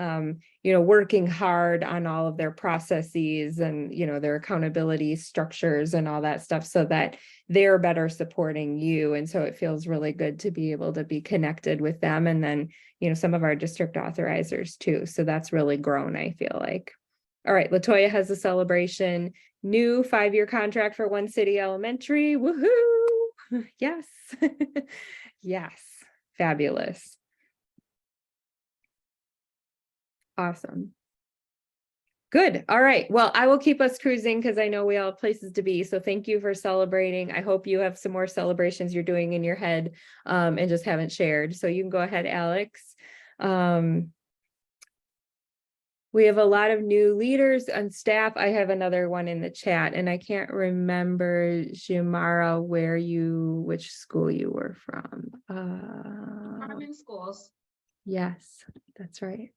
Speaker 4: working hard on all of their processes and, their accountability structures and all that stuff so that they're better supporting you. And so it feels really good to be able to be connected with them. And then, some of our district authorizers too. So that's really grown, I feel like. All right, Latoya has a celebration. New 5-year contract for One City Elementary. Woohoo! Yes. Yes. Fabulous. Awesome. Good. All right. Well, I will keep us cruising because I know we all have places to be. So thank you for celebrating. I hope you have some more celebrations you're doing in your head and just haven't shared. So you can go ahead, Alex. We have a lot of new leaders and staff. I have another one in the chat and I can't remember, Jimara, which school you were from.
Speaker 6: Department schools.
Speaker 4: Yes, that's right.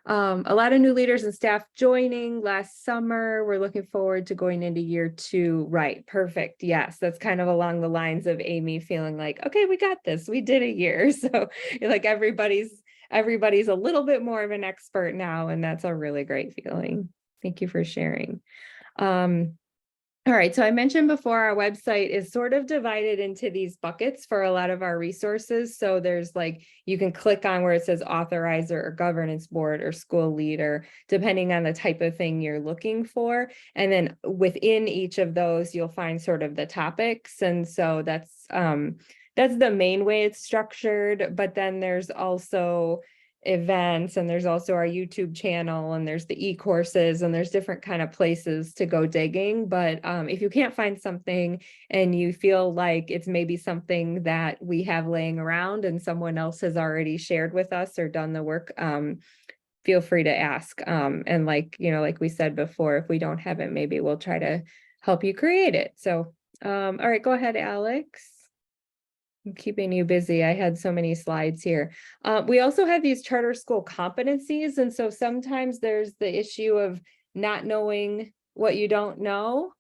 Speaker 4: A lot of new leaders and staff joining last summer. We're looking forward to going into year 2. Right. Perfect. Yes. That's kind of along the lines of Amy feeling like, okay, we got this. We did a year. So like everybody's a little bit more of an expert now. And that's a really great feeling. Thank you for sharing. All right, so I mentioned before our website is sort of divided into these buckets for a lot of our resources. So there's you can click on where it says authorizer or governance board or school leader, depending on the type of thing you're looking for. And then within each of those, you'll find sort of the topics. And so that's the main way it's structured. But then there's also events and there's also our YouTube channel and there's the e-courses and there's different kind of places to go digging. But if you can't find something and you feel like it's maybe something that we have laying around and someone else has already shared with us or done the work, feel free to ask. And like we said before, if we don't have it, maybe we'll try to help you create it. So, all right, go ahead, Alex. I'm keeping you busy. I had so many slides here. We also have these charter school competencies. And so sometimes there's the issue of not knowing what you don't know.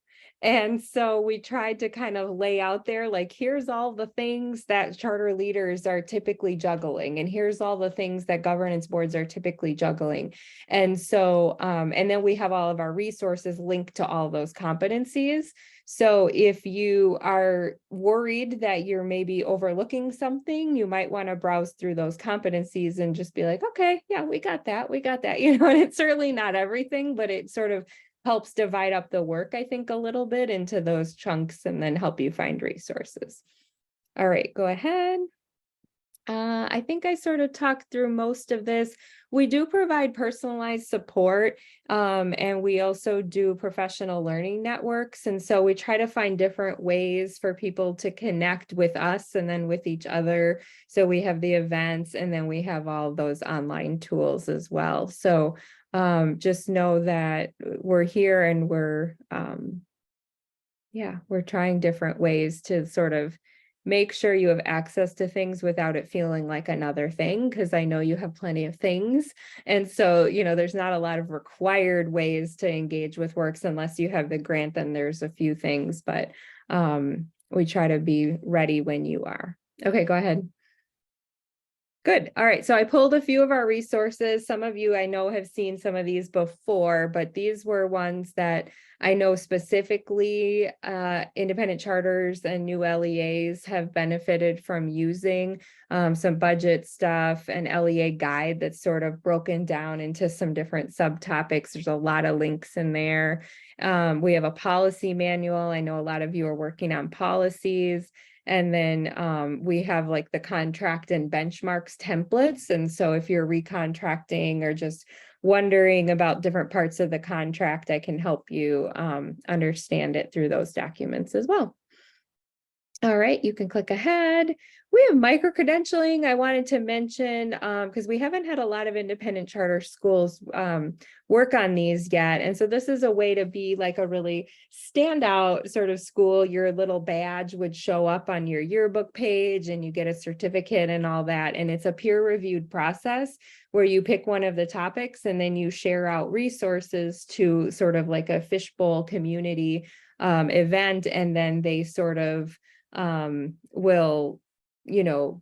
Speaker 4: And so we tried to kind of lay out there, here's all the things that charter leaders are typically juggling. And here's all the things that governance boards are typically juggling. And so, and then we have all of our resources linked to all those competencies. So if you are worried that you're maybe overlooking something, you might want to browse through those competencies and just be like, okay, yeah, we got that. And it's certainly not everything, but it sort of helps divide up the work, I think, a little bit into those chunks and then help you find resources. All right, go ahead. I think I sort of talked through most of this. We do provide personalized support, and we also do professional learning networks. And so we try to find different ways for people to connect with us and then with each other. So we have the events and then we have all those online tools as well. So just know that we're here and we're trying different ways to sort of make sure you have access to things without it feeling like another thing, because I know you have plenty of things. And so, there's not a lot of required ways to engage with Works unless you have the grant, then there's a few things, but we try to be ready when you are. Okay, go ahead. Good. All right. So I pulled a few of our resources. Some of you I know have seen some of these before, but these were ones that I know specifically independent charters and new LEAs have benefited from using some budget stuff, an LEA guide that's sort of broken down into some different subtopics. There's a lot of links in there. We have a policy manual. I know a lot of you are working on policies. And then we have like the contract and benchmarks templates. And so if you're recontracting or just wondering about different parts of the contract, I can help you understand it through those documents as well. All right, you can click ahead. We have micro-credentialing I wanted to mention because we haven't had a lot of independent charter schools work on these yet. And so this is a way to be like a really standout sort of school. Your little badge would show up on your yearbook page and you get a certificate and all that. And it's a peer-reviewed process where you pick one of the topics and then you share out resources to sort of like a fishbowl community event. And then they sort of will, you know,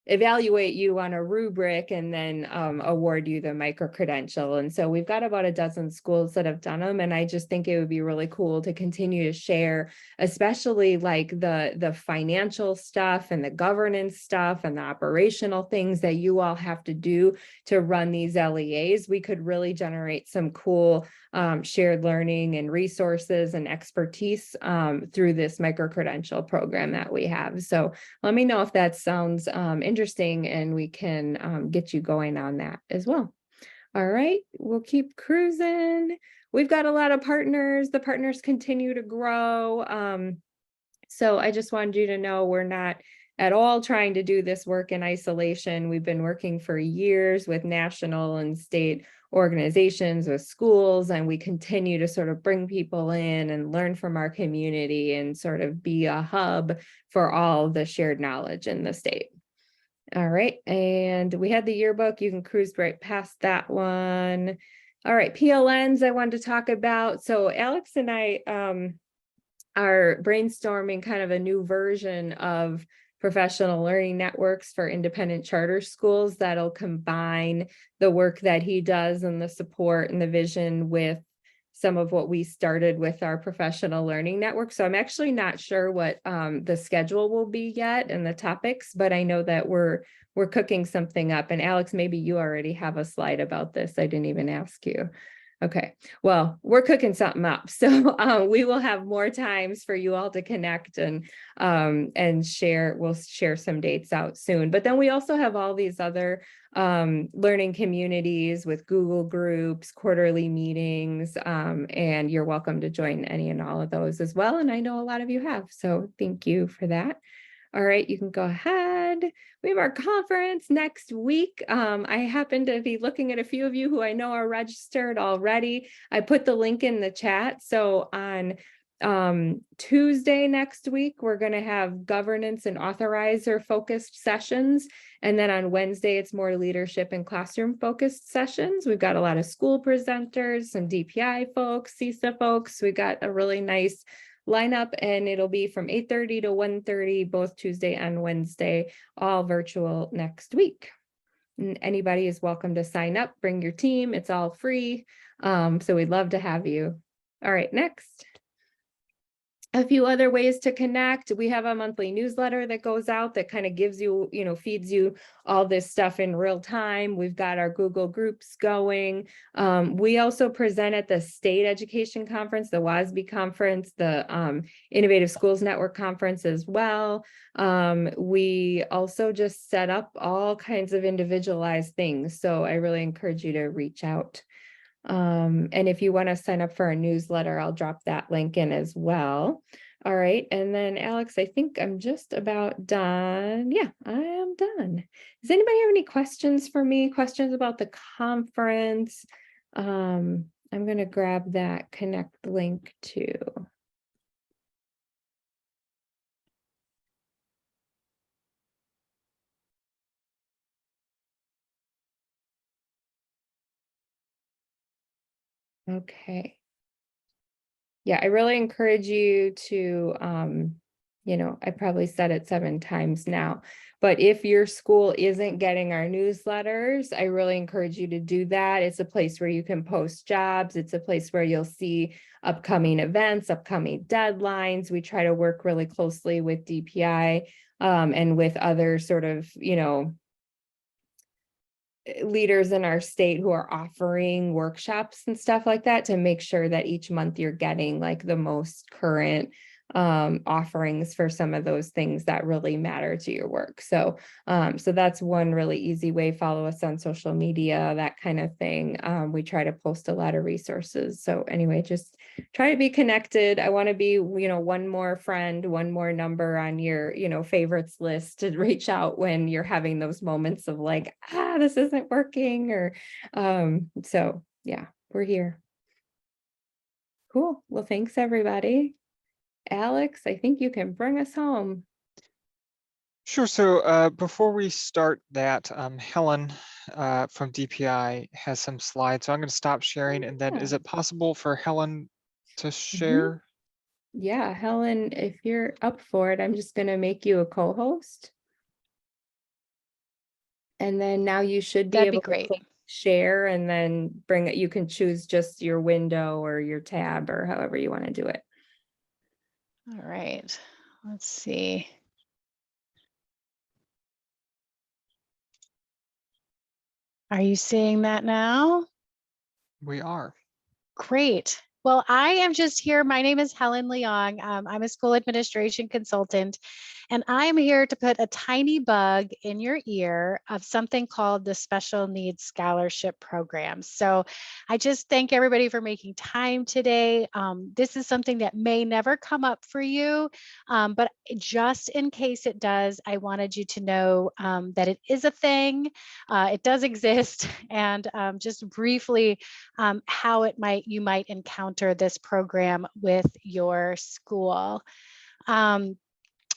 Speaker 4: evaluate you on a rubric and then award you the micro-credential. And so we've got about a dozen schools that have done them. And I just think it would be really cool to continue to share, especially like the financial stuff and the governance stuff and the operational things that you all have to do to run these LEAs. We could really generate some cool shared learning and resources and expertise through this micro-credential program that we have. So let me know if that sounds interesting and we can get you going on that as well. All right, we'll keep cruising. We've got a lot of partners. The partners continue to grow. So I just wanted you to know we're not at all trying to do this work in isolation. We've been working for years with national and state organizations, with schools, and we continue to sort of bring people in and learn from our community and sort of be a hub for all the shared knowledge in the state. All right, and we had the yearbook. You can cruise right past that one. All right, PLNs I wanted to talk about. So Alex and I are brainstorming kind of a new version of professional learning networks for independent charter schools that'll combine the work that he does and the support and the vision with some of what we started with our professional learning network. So I'm actually not sure what the schedule will be yet and the topics, but I know that we're cooking something up. And Alex, maybe you already have a slide about this. I didn't even ask you. Okay, well, we're cooking something up. So we will have more times for you all to connect and share. We'll share some dates out soon. But then we also have all these other learning communities with Google groups, quarterly meetings, and you're welcome to join any and all of those as well. And I know a lot of you have, so thank you for that. All right, you can go ahead. We have our conference next week. I happen to be looking at a few of you who I know are registered already. I put the link in the chat. So on Tuesday next week, we're going to have governance and authorizer focused sessions. And then on Wednesday, it's more leadership and classroom focused sessions. We've got a lot of school presenters, some DPI folks, CISA folks. We got a really nice lineup, and it'll be from 8:30 to 1:30, both Tuesday and Wednesday, all virtual next week. And anybody is welcome to sign up, bring your team, it's all free. So we'd love to have you. All right, next. A few other ways to connect. We have a monthly newsletter that goes out that kind of gives you, feeds you all this stuff in real time. We've got our Google groups going. We also present at the State Education Conference, the WASB conference, the Innovative Schools Network conference as well. We also just set up all kinds of individualized things. So I really encourage you to reach out. And if you want to sign up for our newsletter, I'll drop that link in as well. All right. And then Alex, I think I'm just about done. Yeah, I am done. Does anybody have any questions for me? Questions about the conference? I'm going to grab that connect link too. Okay. Yeah, I really encourage you to You know, I probably said it 7 times now, but if your school isn't getting our newsletters, I really encourage you to do that. It's a place where you can post jobs. It's a place where you'll see upcoming events, upcoming deadlines. We try to work really closely with DPI and with other sort of, you know, leaders in our state who are offering workshops and stuff like that to make sure that each month you're getting like the most current offerings for some of those things that really matter to your work. So so that's one really easy way. Follow us on social media, that kind of thing. We try to post a lot of resources. So anyway, just try to be connected. I want to be, you know, one more friend, one more number on your, you know, favorites list to reach out when you're having those moments of like, this isn't working, or so yeah, we're here. Cool. Well, thanks everybody. Alex, I think you can bring us home.
Speaker 1: Sure. So before we start that, Helen from DPI has some slides. So I'm going to stop sharing, and then is
Speaker 4: Yeah.
Speaker 1: it possible for Helen to
Speaker 4: Mhm.
Speaker 1: share?
Speaker 4: Yeah, Helen, if you're up for it, I'm just going to make you a co-host. And then now you should be
Speaker 6: That'd be
Speaker 4: able to
Speaker 6: great.
Speaker 4: click share and then bring it. You can choose just your window or your tab or however you want to do it.
Speaker 6: All right, let's see. Are you seeing that now?
Speaker 1: We are.
Speaker 6: Great. Well, I am just here. My name is Helen Leong. I'm a school administration consultant, and I'm here to put a tiny bug in your ear of something called the Special Needs Scholarship Program. So I just thank everybody for making time today. This is something that may never come up for you, but just in case it does, I wanted you to know that it is a thing. It does exist, and just briefly, how you might encounter this program with your school.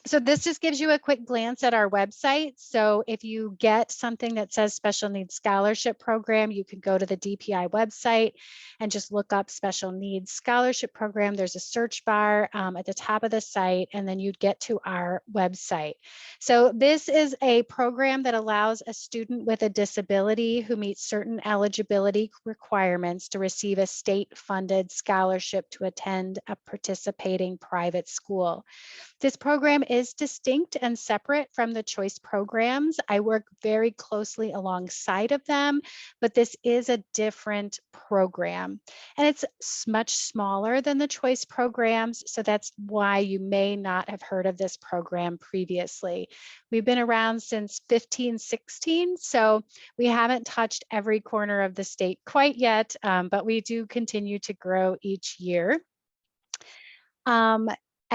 Speaker 6: So this just gives you a quick glance at our website. So if you get something that says Special Needs Scholarship Program, you can go to the DPI website and just look up Special Needs Scholarship Program. There's a search bar at the top of the site, and then you'd get to our website. So this is a program that allows a student with a disability who meets certain eligibility requirements to receive a state-funded scholarship to attend a participating private school. This program is distinct and separate from the choice programs. I work very closely alongside of them, but this is a different program. And it's much smaller than the choice programs, so that's why you may not have heard of this program previously. We've been around since 1516, so we haven't touched every corner of the state quite yet, but we do continue to grow each year.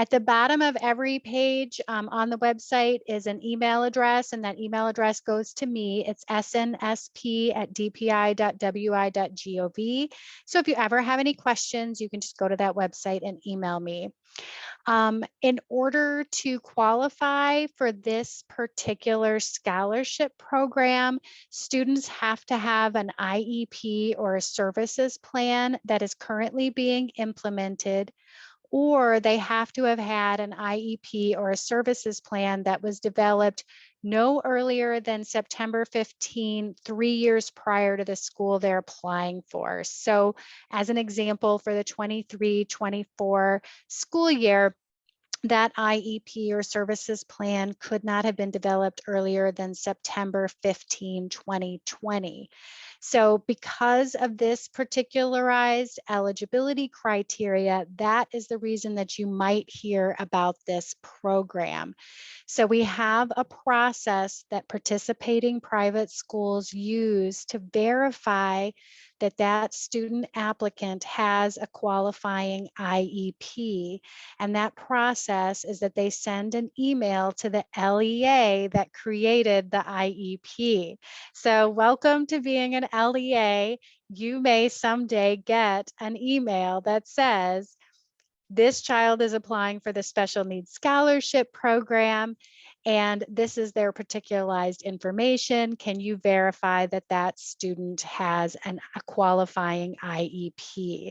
Speaker 6: At the bottom of every page on the website is an email address, and that email address goes to me. It's snsp@dpi.wi.gov. So if you ever have any questions, you can just go to that website and email me. In order to qualify for this particular scholarship program, students have to have an IEP or a services plan that is currently being implemented, or they have to have had an IEP or a services plan that was developed no earlier than September 15, 3 years prior to the school they're applying for. So as an example, for the 23-24 school year, that IEP or services plan could not have been developed earlier than September 15, 2020. So because of this particularized eligibility criteria, that is the reason that you might hear about this program. So we have a process that participating private schools use to verify that that student applicant has a qualifying IEP. And that process is that they send an email to the LEA that created the IEP. So welcome to being an LEA. You may someday get an email that says, this child is applying for the Special Needs Scholarship Program, and this is their particularized information. Can you verify that that student has a qualifying IEP?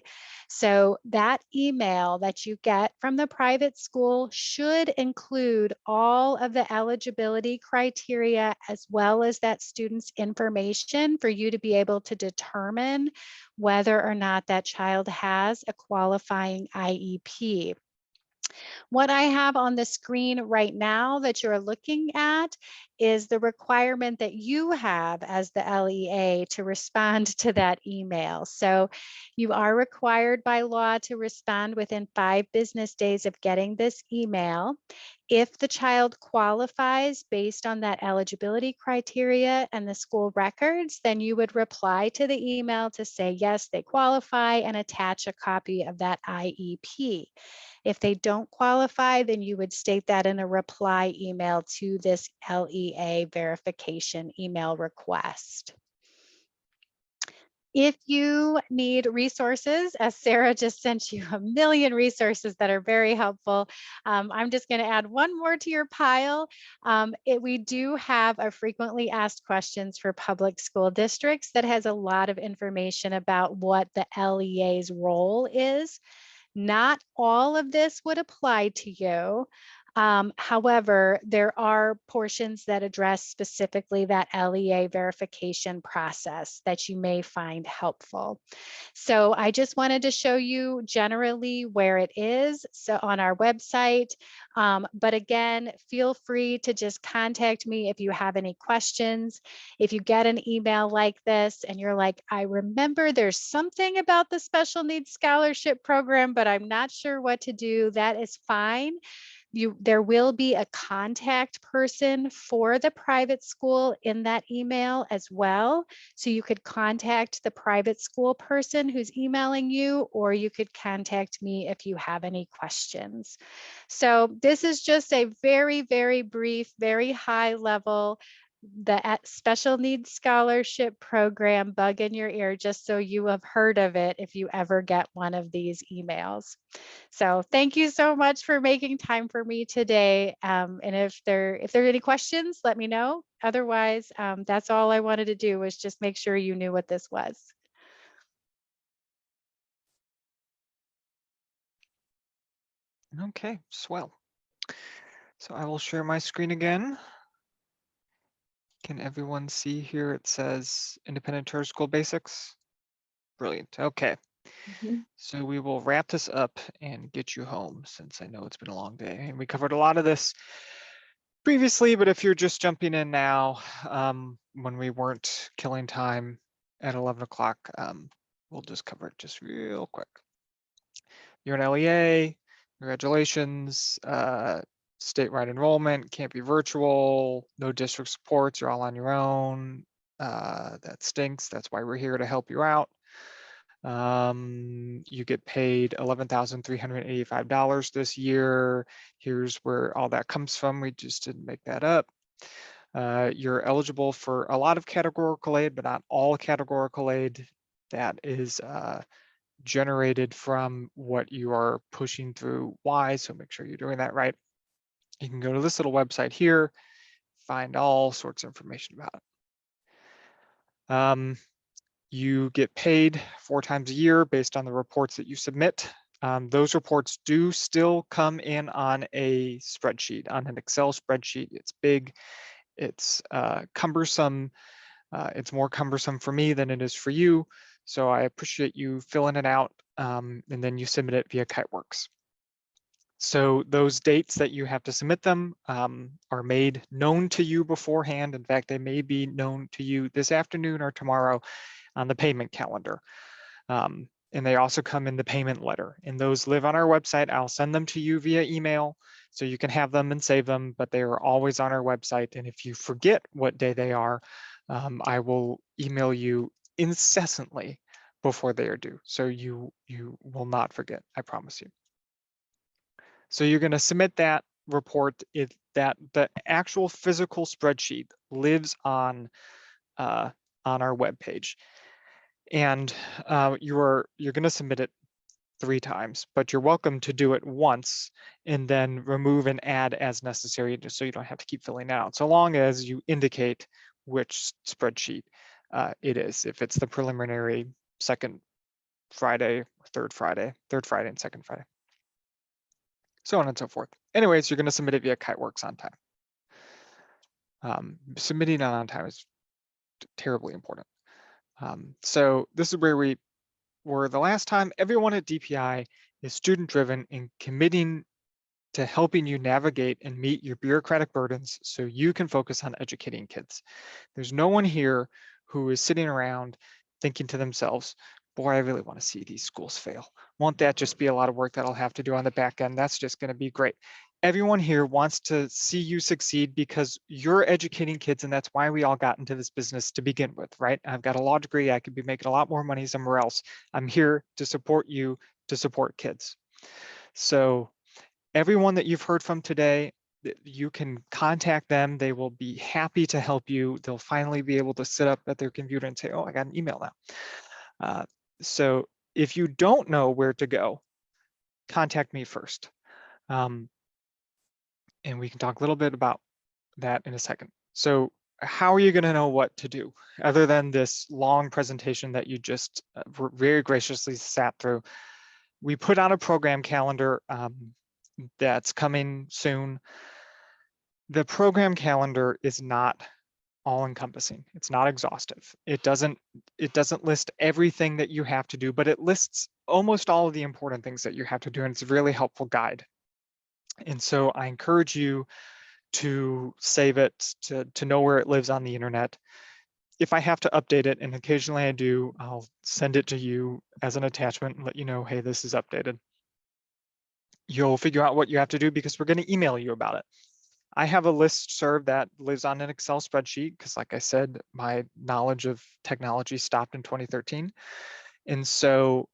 Speaker 6: So that email that you get from the private school should include all of the eligibility criteria as well as that student's information for you to be able to determine whether or not that child has a qualifying IEP. What I have on the screen right now that you're looking at is the requirement that you have as the LEA to respond to that email. So you are required by law to respond within 5 business days of getting this email. If the child qualifies based on that eligibility criteria and the school records, then you would reply to the email to say, yes, they qualify, and attach a copy of that IEP. If they don't qualify, then you would state that in a reply email to this LEA verification email request. If you need resources, as Sarah just sent you a million resources that are very helpful, I'm just going to add one more to your pile. We do have a frequently asked questions for public school districts that has a lot of information about what the LEA's role is. Not all of this would apply to you. However, there are portions that address specifically that LEA verification process that you may find helpful. So I just wanted to show you generally where it is, so on our website. But again, feel free to just contact me if you have any questions. If you get an email like this and you're like, I remember there's something about the special needs scholarship program, but I'm not sure what to do, that is fine. There will be a contact person for the private school in that email as well. So you could contact the private school person who's emailing you, or you could contact me if you have any questions. So this is just a very, very brief, very high level, the special needs scholarship program bug in your ear, just so you have heard of it if you ever get one of these emails. So thank you so much for making time for me today. And if there are any questions, let me know. Otherwise, that's all I wanted to do, was just make sure you knew what this was.
Speaker 1: Okay, swell. So I will share my screen again. Can everyone see here? It says Independent Charter School Basics. Brilliant. Okay. So we will wrap this up and get you home, since I know it's been a long day. And we covered a lot of this previously, but if you're just jumping in now, when we weren't killing time at 11 o'clock, we'll just cover it just real quick. You're an LEA, congratulations. Statewide enrollment can't be virtual, no district supports, you're all on your own. That stinks. That's why we're here to help you out. You get paid $11,385 this year. Here's where all that comes from. We just didn't make that up. You're eligible for a lot of categorical aid, but not all categorical aid. That is generated from what you are pushing through Y, so make sure you're doing that right. You can go to this little website here, find all sorts of information about it. You get paid 4 times a year based on the reports that you submit. Those reports do still come in on a spreadsheet, on an Excel spreadsheet. It's big, it's cumbersome. It's more cumbersome for me than it is for you. So I appreciate you filling it out, and then you submit it via Kiteworks. So those dates that you have to submit them are made known to you beforehand. In fact, they may be known to you this afternoon or tomorrow on the payment calendar. And they also come in the payment letter, and those live on our website. I'll send them to you via email so you can have them and save them, but they are always on our website. And if you forget what day they are, I will email you incessantly before they are due. So you will not forget, I promise you. So you're going to submit that report. That the actual physical spreadsheet lives on our webpage, and you're going to submit it 3 times, but you're welcome to do it once and then remove and add as necessary, just so you don't have to keep filling it out, so long as you indicate which spreadsheet it is. If it's the preliminary second Friday, third Friday and second Friday, so on and so forth. Anyways, you're going to submit it via Kiteworks on time. Submitting it on time is terribly important. So this is where we were the last time. Everyone at DPI is student driven and committing to helping you navigate and meet your bureaucratic burdens so you can focus on educating kids. There's no one here who is sitting around thinking to themselves, boy, I really want to see these schools fail. Won't that just be a lot of work that I'll have to do on the back end? That's just going to be great. Everyone here wants to see you succeed because you're educating kids, and that's why we all got into this business to begin with, right? I've got a law degree. I could be making a lot more money somewhere else. I'm here to support you, to support kids. So everyone that you've heard from today, you can contact them. They will be happy to help you. They'll finally be able to sit up at their computer and say, oh, I got an email now. So if you don't know where to go, contact me first. And we can talk a little bit about that in a second. So how are you going to know what to do other than this long presentation that you just very graciously sat through? We put out a program calendar that's coming soon. The program calendar is not all-encompassing. It's not exhaustive. It doesn't list everything that you have to do, but it lists almost all of the important things that you have to do, and it's a really helpful guide. And so I encourage you to save it, to know where it lives on the internet. If I have to update it, and occasionally I do, I'll send it to you as an attachment and let you know, hey, this is updated. You'll figure out what you have to do because we're going to email you about it. I have a listserv that lives on an Excel spreadsheet because, like I said, my knowledge of technology stopped in 2013. And so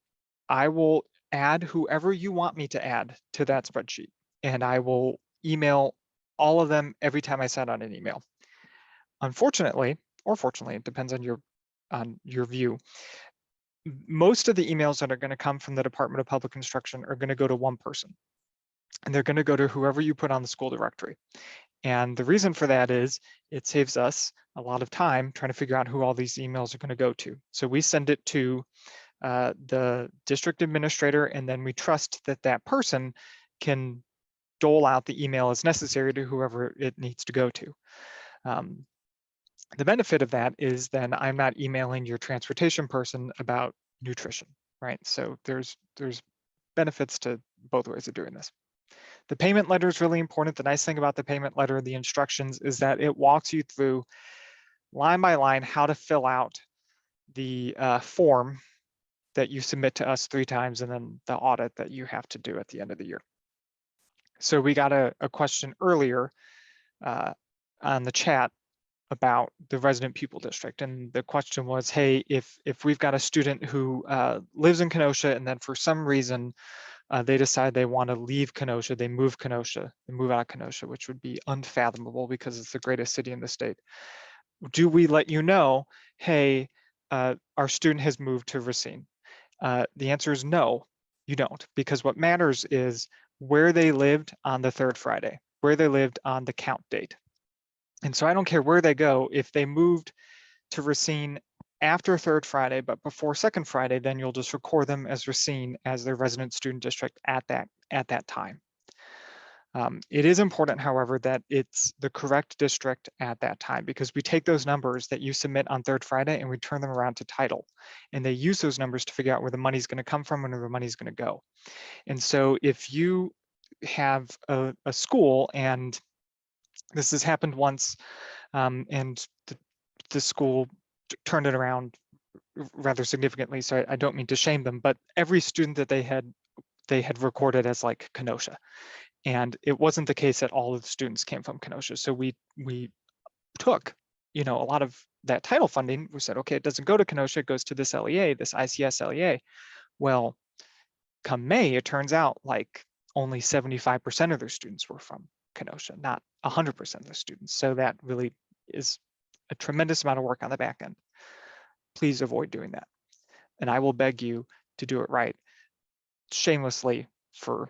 Speaker 1: I will add whoever you want me to add to that spreadsheet, and I will email all of them every time I send out an email. Unfortunately, or fortunately, it depends on your view, most of the emails that are going to come from the Department of Public Instruction are going to go to one person, and they're going to go to whoever you put on the school directory. And the reason for that is it saves us a lot of time trying to figure out who all these emails are going to go to. So we send it to the district administrator, and then we trust that that person can dole out the email as necessary to whoever it needs to go to. The benefit of that is then I'm not emailing your transportation person about nutrition, right? So there's benefits to both ways of doing this. The payment letter is really important. The nice thing about the payment letter, the instructions, is that it walks you through line by line how to fill out the form that you submit to us 3 times, and then the audit that you have to do at the end of the year. So we got a question earlier on the chat about the resident pupil district, and the question was, hey, if we've got a student who lives in Kenosha, and then for some reason they decide they want to leave Kenosha, they move out of Kenosha, which would be unfathomable because it's the greatest city in the state. Do we let you know, hey, our student has moved to Racine? The answer is no, you don't, because what matters is where they lived on the 3rd Friday, where they lived on the count date. And so I don't care where they go. If they moved to Racine after 3rd Friday, but before 2nd Friday, then you'll just record them as Racine as their resident student district at that time. It is important, however, that it's the correct district at that time, because we take those numbers that you submit on 3rd Friday and we turn them around to title, and they use those numbers to figure out where the money's going to come from and where the money's going to go. And so if you have a school, and this has happened once, and the school turned it around rather significantly, so I don't mean to shame them, but every student that they had recorded as like Kenosha. And it wasn't the case that all of the students came from Kenosha. So we took, a lot of that title funding. We said, okay, it doesn't go to Kenosha, it goes to this LEA, this ICS LEA. Well, come May, it turns out like only 75% of their students were from Kenosha, not 100% of the students. So that really is a tremendous amount of work on the back end. Please avoid doing that. And I will beg you to do it right. shamelessly for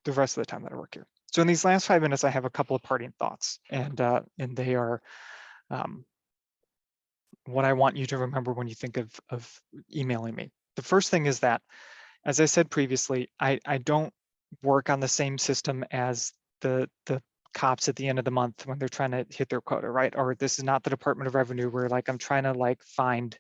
Speaker 1: the rest of the time that I work here. So in these last 5 minutes, I have a couple of parting thoughts, and they are what I want you to remember when you think of emailing me. The first thing is that, as I said previously, I don't work on the same system as the cops at the end of the month when they're trying to hit their quota, right? Or this is not the Department of Revenue where like I'm trying to like find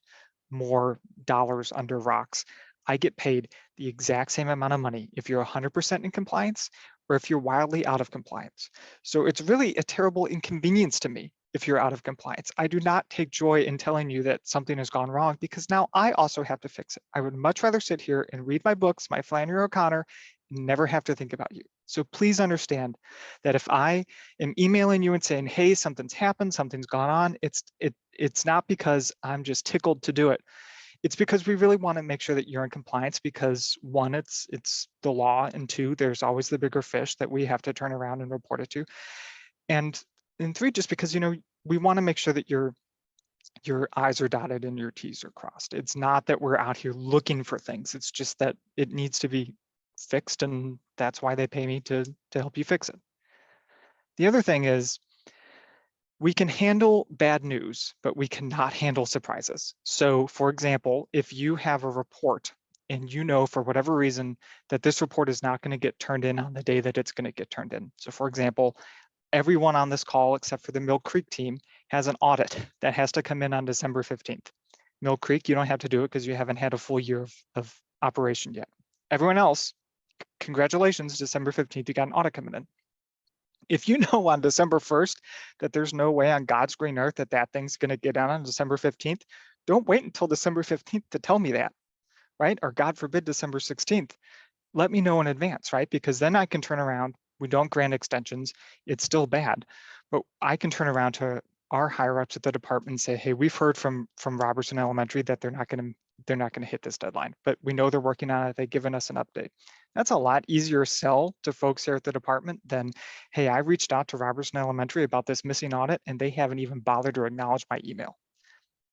Speaker 1: more dollars under rocks. I get paid the exact same amount of money if you're 100% in compliance or if you're wildly out of compliance. So it's really a terrible inconvenience to me if you're out of compliance. I do not take joy in telling you that something has gone wrong because now I also have to fix it. I would much rather sit here and read my books, my Flannery O'Connor, and never have to think about you. So please understand that if I am emailing you and saying, hey, something's happened, something's gone on, it's not because I'm just tickled to do it. It's because we really want to make sure that you're in compliance because one, it's the law, and two, there's always the bigger fish that we have to turn around and report it to. And three, just because, you know, we want to make sure that your I's are dotted and your T's are crossed. It's not that we're out here looking for things. It's just that it needs to be fixed, and that's why they pay me to help you fix it. The other thing is we can handle bad news, but we cannot handle surprises. So for example, if you have a report and you know for whatever reason that this report is not going to get turned in on the day that it's going to get turned in. So for example, everyone on this call except for the Mill Creek team has an audit that has to come in on December 15th. Mill Creek, you don't have to do it because you haven't had a full year of operation yet. Everyone else, congratulations, December 15th, you got an audit coming in. If you know on December 1st that there's no way on God's green earth that that thing's going to get done on December 15th, don't wait until December 15th to tell me that, right? Or God forbid, December 16th. Let me know in advance, right? Because then I can turn around. We don't grant extensions. It's still bad, but I can turn around to our higher ups at the department and say, hey, we've heard from Roberson Elementary that they're not going to hit this deadline, but we know they're working on it. They've given us an update. That's a lot easier sell to folks here at the department than, hey, I reached out to Roberson Elementary about this missing audit and they haven't even bothered to acknowledge my email.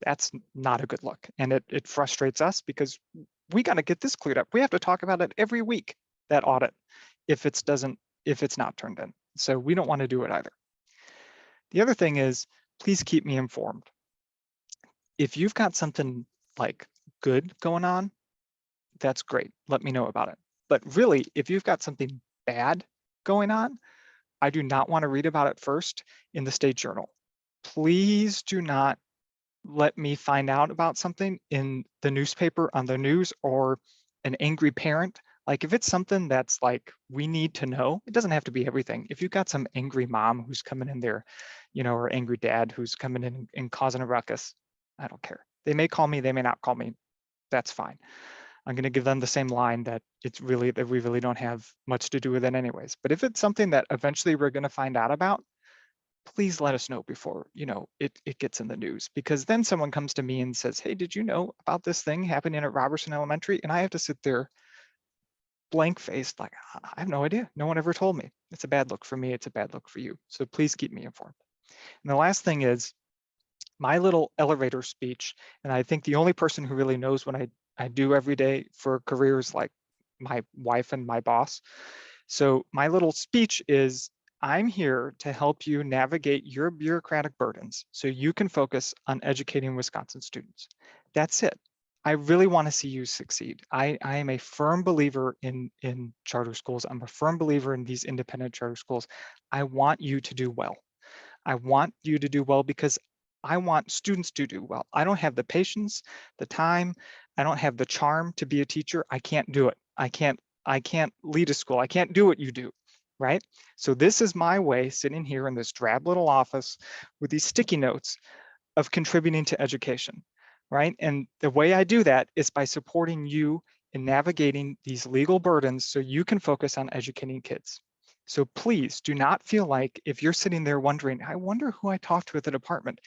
Speaker 1: That's not a good look. And it frustrates us because we got to get this cleared up. We have to talk about it every week, that audit, if it's not turned in. So we don't want to do it either. The other thing is, please keep me informed. If you've got something like good going on, that's great. Let me know about it. But really, if you've got something bad going on, I do not want to read about it first in the state journal. Please do not let me find out about something in the newspaper, on the news, or an angry parent. Like if it's something that's like, we need to know, it doesn't have to be everything. If you've got some angry mom who's coming in there, you know, or angry dad who's coming in and causing a ruckus, I don't care. They may call me, they may not call me. That's fine. I'm going to give them the same line that it's really that we really don't have much to do with it anyways. But if it's something that eventually we're going to find out about, please let us know before, you know, it gets in the news, because then someone comes to me and says, hey, did you know about this thing happening at Roberson Elementary? And I have to sit there blank faced, like, I have no idea. No one ever told me. It's a bad look for me. It's a bad look for you. So please keep me informed. And the last thing is my little elevator speech. And I think the only person who really knows what I do every day for careers like my wife and my boss. So my little speech is, I'm here to help you navigate your bureaucratic burdens so you can focus on educating Wisconsin students. That's it. I really want to see you succeed. I am a firm believer in charter schools. I'm a firm believer in these independent charter schools. I want you to do well. I want you to do well because I want students to do well. I don't have the patience, the time. I don't have the charm to be a teacher. I can't do it. I can't lead a school. I can't do what you do, right? So this is my way, sitting here in this drab little office with these sticky notes, of contributing to education, right? And the way I do that is by supporting you in navigating these legal burdens so you can focus on educating kids. So please do not feel like if you're sitting there wondering, I wonder who I talked to at the department,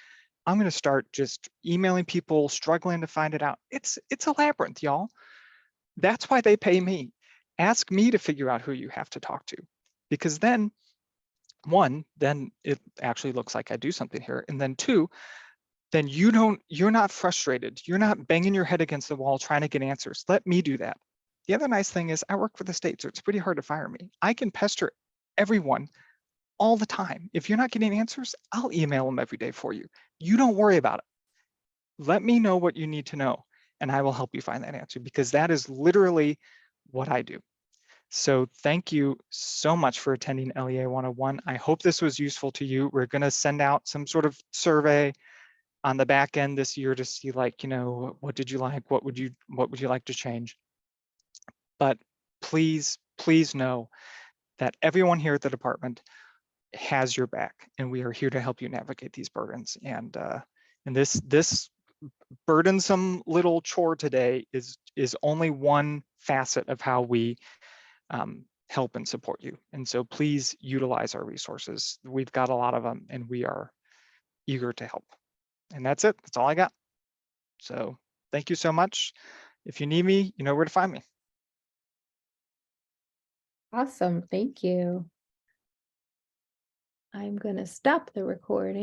Speaker 1: I'm going to start just emailing people, struggling to find it out. It's a labyrinth, y'all. That's why they pay me. Ask me to figure out who you have to talk to, because then, one, then it actually looks like I do something here. And then two, then you're not frustrated. You're not banging your head against the wall trying to get answers. Let me do that. The other nice thing is I work for the state, so it's pretty hard to fire me. I can pester everyone all the time. If you're not getting answers, I'll email them every day for you. You don't worry about it. Let me know what you need to know, and I will help you find that answer, because that is literally what I do. So thank you so much for attending LEA 101. I hope this was useful to you. We're going to send out some sort of survey on the back end this year to see, like, you know, what did you like? What would you like to change? But please know that everyone here at the department has your back, and we are here to help you navigate these burdens. And this burdensome little chore today is only one facet of how we help and support you. And so please utilize our resources. We've got a lot of them, and we are eager to help. And that's it. That's all I got. So thank you so much. If you need me, you know where to find me.
Speaker 4: Awesome. Thank you. I'm going to stop the recording.